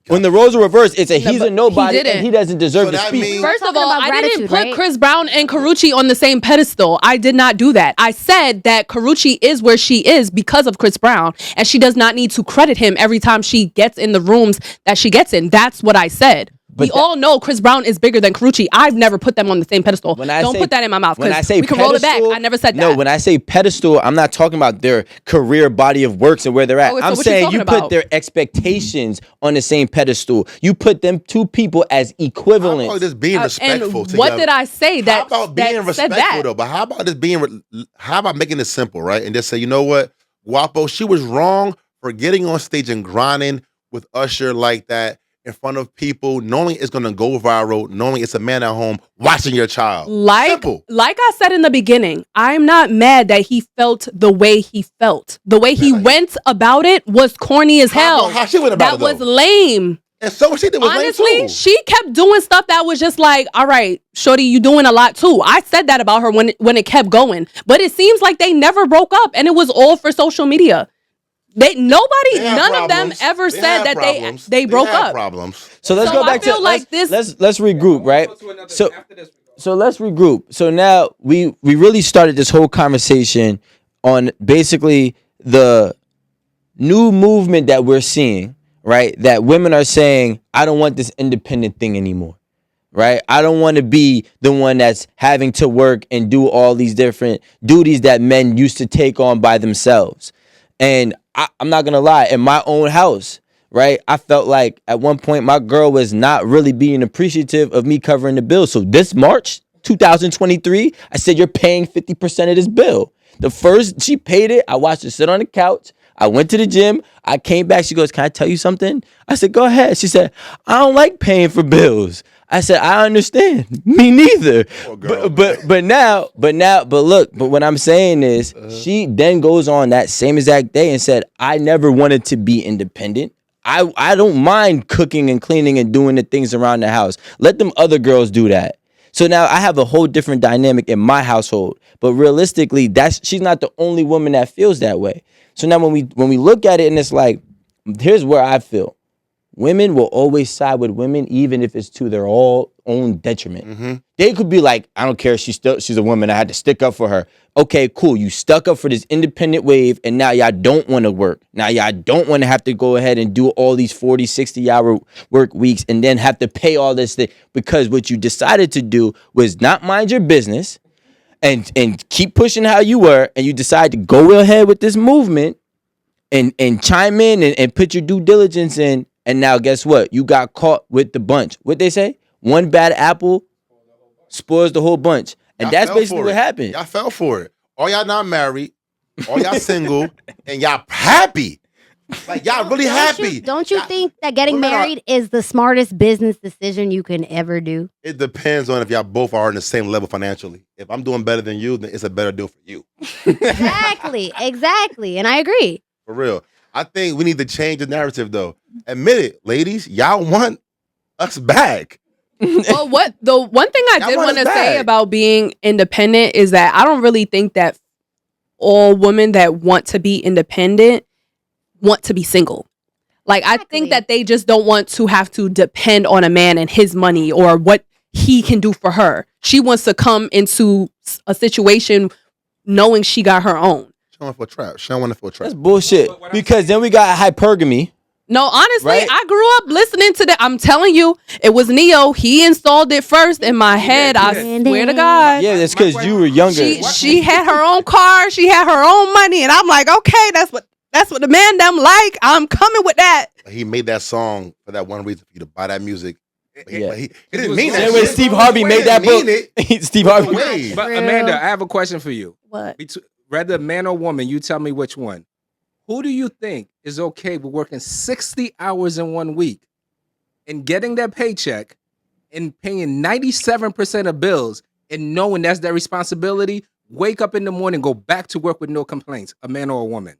Speaker 4: when the roles are reversed, it's a
Speaker 3: No,
Speaker 4: he's
Speaker 3: but
Speaker 4: a nobody
Speaker 3: he didn't.
Speaker 4: and he doesn't deserve
Speaker 2: So
Speaker 4: to
Speaker 2: that
Speaker 4: speak.
Speaker 2: means-
Speaker 3: First of
Speaker 1: talking
Speaker 3: all,
Speaker 1: about
Speaker 3: I didn't
Speaker 1: gratitude,
Speaker 3: put
Speaker 1: right?
Speaker 3: Chris Brown and Carucci on the same pedestal. I did not do that. I said that Carucci is where she is because of Chris Brown, and she does not need to credit him every time she gets in the rooms that she gets in. That's what I said.
Speaker 4: But
Speaker 3: We all know Chris Brown is bigger than Carucci. I've never put them on the same pedestal. Don't put that in my mouth.
Speaker 4: When I
Speaker 3: 'cause
Speaker 4: say
Speaker 3: we can roll it back.
Speaker 4: pedestal-
Speaker 3: I never said that.
Speaker 4: No, when I say pedestal, I'm not talking about their career body of works and where they're at.
Speaker 3: Oh, so
Speaker 4: I'm
Speaker 3: what you
Speaker 4: saying
Speaker 3: talking
Speaker 4: you put
Speaker 3: about?
Speaker 4: their expectations on the same pedestal. You put them two people as
Speaker 2: How
Speaker 4: equivalent.
Speaker 2: about just being respectful
Speaker 3: and
Speaker 2: to
Speaker 3: what did I say that
Speaker 2: How about being
Speaker 3: that said
Speaker 2: respectful,
Speaker 3: that?
Speaker 2: though? But how about just being, how about making it simple, right? And just say, you know what? Guapo, she was wrong for getting on stage and grinding with Usher like that in front of people, knowing it's going to go viral, knowing it's a man at home watching your child. Simple.
Speaker 3: Like I said in the beginning, I'm not mad that he felt the way he felt. The way he went about it was corny as hell.
Speaker 2: How she went about
Speaker 3: That
Speaker 2: it,
Speaker 3: was
Speaker 2: though?
Speaker 3: lame.
Speaker 2: And so she did was lame,
Speaker 3: Honestly,
Speaker 2: too.
Speaker 3: she kept doing stuff that was just like, all right, shorty, you doing a lot too. I said that about her when it kept going. But it seems like they never broke up and it was all for social media.
Speaker 2: They
Speaker 3: None
Speaker 2: had
Speaker 3: of them
Speaker 2: problems.
Speaker 3: ever
Speaker 2: They
Speaker 3: said
Speaker 2: had
Speaker 3: that
Speaker 2: problems.
Speaker 3: they broke
Speaker 2: had
Speaker 3: up.
Speaker 2: problems.
Speaker 4: So let's
Speaker 3: So
Speaker 4: go
Speaker 3: I
Speaker 4: back to
Speaker 3: feel like this-
Speaker 4: let's regroup, right? So let's regroup. So now we really started this whole conversation on basically the new movement that we're seeing, right? That women are saying, I don't want this independent thing anymore. Right? I don't want to be the one that's having to work and do all these different duties that men used to take on by themselves. And I'm not going to lie, in my own house, right? I felt like at one point my girl was not really being appreciative of me covering the bill. So this March 2023, I said, you're paying 50% of this bill. The first she paid it, I watched her sit on the couch. I went to the gym. I came back. She goes, can I tell you something? I said, go ahead. She said, I don't like paying for bills. I said, I understand. Me neither. But what I'm saying is she then goes on that same exact day and said, I never wanted to be independent. I don't mind cooking and cleaning and doing the things around the house. Let them other girls do that. So now I have a whole different dynamic in my household. But realistically, she's not the only woman that feels that way. So now when we look at it, and it's like, here's where I feel. Women will always side with women, even if it's to their own detriment.
Speaker 2: Mm-hmm.
Speaker 4: They could be like, I don't care, she's a woman, I had to stick up for her. Okay, cool, you stuck up for this independent wave, and now y'all don't want to work. Now y'all don't want to have to go ahead and do all these 40, 60-hour work weeks and then have to pay all this thing, because what you decided to do was not mind your business and keep pushing how you were, and you decide to go ahead with this movement and chime in and put your due diligence in. And now guess what? You got caught with the bunch. What they say? One bad apple spoils the whole bunch. And
Speaker 2: Y'all
Speaker 4: that's
Speaker 2: fell
Speaker 4: basically
Speaker 2: for
Speaker 4: what
Speaker 2: it.
Speaker 4: happened.
Speaker 2: Y'all fell for it. All y'all not married. All y'all single. And y'all happy. Like, y'all really happy.
Speaker 1: Don't you
Speaker 2: Y'all-
Speaker 1: think that getting
Speaker 2: women are-
Speaker 1: married is the smartest business decision you can ever do?
Speaker 2: It depends on if y'all both are on the same level financially. If I'm doing better than you, then it's a better deal for you.
Speaker 1: Exactly. And I agree.
Speaker 2: For real. I think we need to change the narrative, though. Admit it, ladies. Y'all want us back.
Speaker 3: Well, the one thing I
Speaker 2: Y'all
Speaker 3: did
Speaker 2: want
Speaker 3: want to
Speaker 2: us
Speaker 3: say
Speaker 2: back.
Speaker 3: about being independent is that I don't really think that all women that want to be independent want to be single. Like, I think that they just don't want to have to depend on a man and his money or what he can do for her. She wants to come into a situation knowing she got her own.
Speaker 2: She don't want to feel trapped. She don't want to feel
Speaker 4: That's
Speaker 2: trapped.
Speaker 4: bullshit. Because then we got hypergamy.
Speaker 3: No, honestly,
Speaker 4: Right?
Speaker 3: I grew up listening to that. I'm telling you, it was Neo. He installed it first in my head. I swear to God.
Speaker 4: Yeah, that's because you were younger.
Speaker 3: She had her own car. She had her own money, and I'm like, okay, that's what the man them like. I'm coming with that.
Speaker 2: He made that song for that one reason, for you to buy that music. But
Speaker 4: Yeah.
Speaker 2: he didn't mean that.
Speaker 4: Same way
Speaker 2: shit.
Speaker 4: Steve Harvey made that book. Steve Harvey.
Speaker 2: Way.
Speaker 5: But
Speaker 1: Real.
Speaker 5: Amanda, I have a question for you.
Speaker 3: What?
Speaker 5: Whether man or woman, you tell me which one. Who do you think is okay with working 60 hours in 1 week and getting their paycheck and paying 97% of bills and knowing that's their responsibility? Wake up in the morning, go back to work with no complaints, a man or a woman?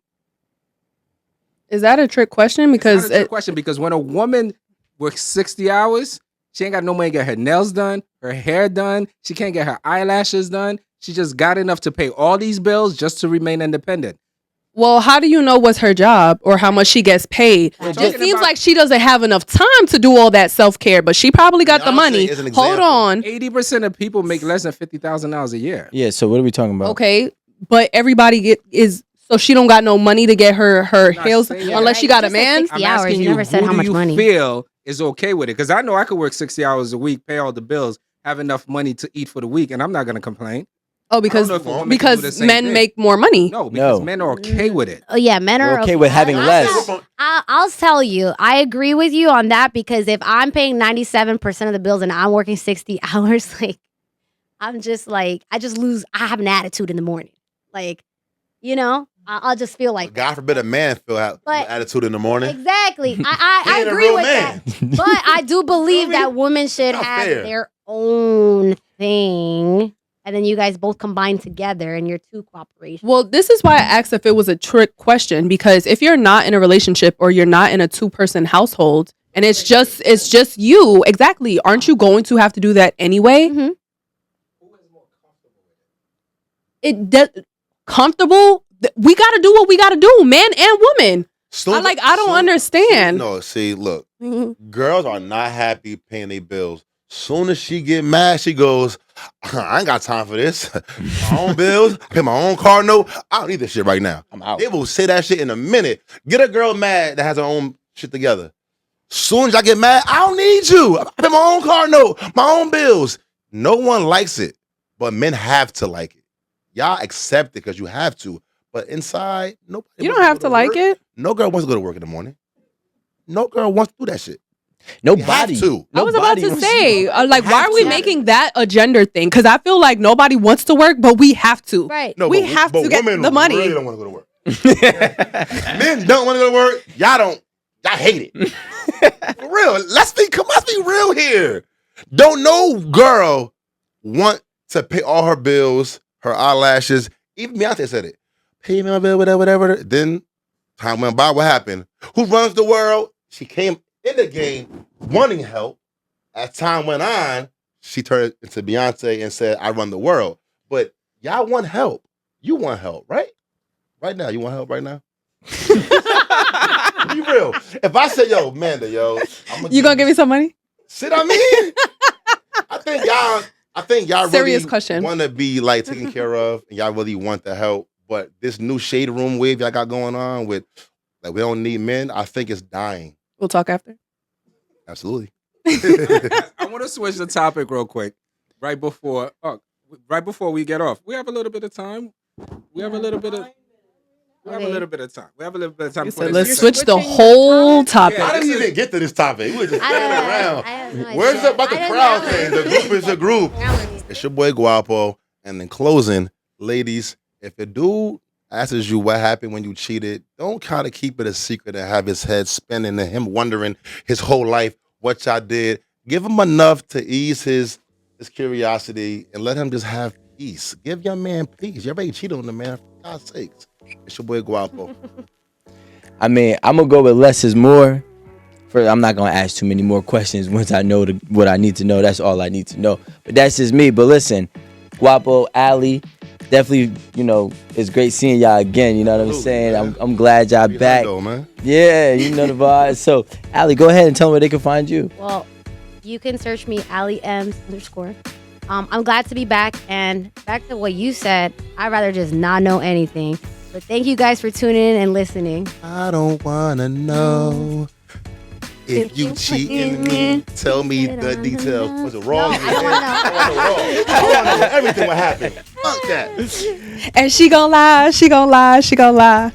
Speaker 3: Is that a trick question? Because
Speaker 5: It's not a trick question, because when a woman works 60 hours, she ain't got no money to get her nails done, her hair done. She can't get her eyelashes done. She just got enough to pay all these bills just to remain independent.
Speaker 3: well, how do you know what's her job or how much she gets paid? It
Speaker 5: talking
Speaker 3: seems
Speaker 5: about-
Speaker 3: like she doesn't have enough time to do all that self-care, but she probably got the
Speaker 2: Beyonce
Speaker 3: money.
Speaker 2: is an
Speaker 3: Hold
Speaker 2: example.
Speaker 3: on.
Speaker 5: 80% of people make less than $50,000 a year.
Speaker 4: Yeah, so what are we talking about?
Speaker 3: Okay, but everybody is so she don't got no money to get her
Speaker 5: I'm not
Speaker 3: heels
Speaker 5: saying that.
Speaker 3: unless she got a
Speaker 1: You just said
Speaker 3: man.
Speaker 1: 60
Speaker 5: I'm
Speaker 1: hours.
Speaker 5: asking
Speaker 1: You
Speaker 5: you,
Speaker 1: never said
Speaker 5: who
Speaker 1: how
Speaker 5: do
Speaker 1: much
Speaker 5: you
Speaker 1: money.
Speaker 5: feel is okay with it? Because I know I could work 60 hours a week, pay all the bills, have enough money to eat for the week, and I'm not going to complain.
Speaker 3: Oh, because
Speaker 5: I don't know if a woman can do the
Speaker 3: because
Speaker 5: same
Speaker 3: men
Speaker 5: thing.
Speaker 3: make more money.
Speaker 5: No, because
Speaker 4: No.
Speaker 5: men are okay with it.
Speaker 1: Oh yeah, men
Speaker 4: We're
Speaker 1: are
Speaker 4: okay with having less.
Speaker 1: I'll tell you, I agree with you on that because if I'm paying 97% of the bills and I'm working 60 hours, like I'm just like I have an attitude in the morning, like I'll just feel like
Speaker 2: God forbid a man feel
Speaker 1: But-
Speaker 2: attitude in the morning.
Speaker 1: exactly.
Speaker 2: He
Speaker 1: I
Speaker 2: ain't a
Speaker 1: agree
Speaker 2: real
Speaker 1: with
Speaker 2: man.
Speaker 1: that, but I do believe
Speaker 2: You know what I
Speaker 1: that women should
Speaker 2: Not
Speaker 1: have
Speaker 2: fair.
Speaker 1: their own thing, and then you guys both combine together and you're two cooperation.
Speaker 3: Well, this is why I asked if it was a trick question, because if you're not in a relationship or you're not in a 2-person household and it's just you, exactly, aren't you going to have to do that anyway?
Speaker 1: Mhm.
Speaker 3: It does comfortable. We got to do what we got to do, man and woman. I don't understand.
Speaker 2: No, see, look,
Speaker 1: Mhm.
Speaker 2: girls are not happy paying their bills. Soon as she get mad, she goes, I ain't got time for this. My own bills, pay my own car note. I don't need this shit right now.
Speaker 4: I'm out.
Speaker 2: They will say that shit in a minute. Get a girl mad that has her own shit together. Soon as I get mad, I don't need you. I pay my own car note, my own bills. No one likes it, but men have to like it. Y'all accept it because you have to. But inside, nobody.
Speaker 3: You
Speaker 2: wants
Speaker 3: don't have
Speaker 2: go
Speaker 3: to like
Speaker 2: work.
Speaker 3: it.
Speaker 2: No girl wants to go to work in the morning. No girl wants to do that shit.
Speaker 4: Nobody.
Speaker 2: to.
Speaker 3: I was about
Speaker 4: Nobody
Speaker 3: to
Speaker 4: wants
Speaker 3: say,
Speaker 4: do
Speaker 3: like, why are we
Speaker 2: to.
Speaker 3: making that a gender thing? Because I feel like nobody wants to work, but we have to.
Speaker 1: Right.
Speaker 2: No,
Speaker 3: we
Speaker 2: but,
Speaker 3: have
Speaker 2: but
Speaker 3: to get
Speaker 2: women
Speaker 3: the money.
Speaker 2: really don't want to go to work. Men don't want to go to work. Y'all don't. Y'all hate it. For real. Let's be real here. Don't no girl want to pay all her bills, her eyelashes. Even Beyonce said it. Pay me my bill, whatever. Then time went by. What happened? Who runs the world? She came in the game wanting help. As time went on, she turned into Beyonce and said, I run the world. But y'all want help. You want help, right? Right now. You want help right now? Be real. If I say, yo, Amanda,
Speaker 3: You gonna give me some money?
Speaker 2: Shit, I mean, I think y'all
Speaker 3: Serious
Speaker 2: really
Speaker 3: question.
Speaker 2: want to be like taken care of, and y'all really want the help. But this new shade room wave y'all got going on with, like, we don't need men. I think it's dying.
Speaker 3: We'll talk after.
Speaker 2: Absolutely.
Speaker 5: I want to switch the topic real quick. Right before we get off, we have a little bit of time. We have a little bit of time. We have a little bit of time.
Speaker 3: So let's switch the whole topic.
Speaker 2: I didn't even get to this topic. We were just standing around.
Speaker 1: I have no
Speaker 2: Where's
Speaker 1: idea.
Speaker 2: about the
Speaker 1: I don't
Speaker 2: crowd
Speaker 1: know.
Speaker 2: thing? The group is a group. It's your boy Guapo. And in closing, ladies, if a dude asks you what happened when you cheated, don't kind of keep it a secret and have his head spinning and him wondering his whole life what y'all did. Give him enough to ease his curiosity and let him just have peace. Give your man peace. You already cheated on the man, for God's sakes. It's your boy Guapo.
Speaker 4: I mean, I'm gonna go with less is more. I'm not gonna ask too many more questions once I know what I need to know. That's all I need to know. But that's just me. But listen, Guapo, Ali, definitely, it's great seeing y'all again. You know what I'm saying? I'm glad y'all back.
Speaker 2: Man.
Speaker 4: Yeah, you know the vibe. So, Ali, go ahead and tell them where they can find you.
Speaker 1: Well, you can search me, AliEms_. I'm glad to be back. And back to what you said, I'd rather just not know anything. But thank you guys for tuning in and listening.
Speaker 2: I don't wanna know if you cheating me. Tell me the details. Was it wrong?
Speaker 1: No, I don't wanna know.
Speaker 2: I want to know everything what happened. Fuck that.
Speaker 3: And she gonna lie.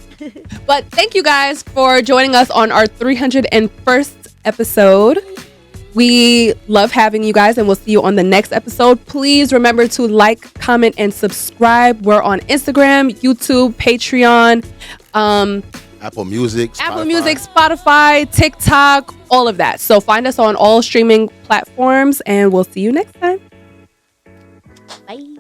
Speaker 3: But thank you guys for joining us on our 301st episode. We love having you guys, and we'll see you on the next episode. Please remember to like, comment, and subscribe. We're on Instagram, YouTube, Patreon,
Speaker 2: Apple Music,
Speaker 3: Spotify, TikTok, all of that. So find us on all streaming platforms, and we'll see you next time.
Speaker 1: Bye.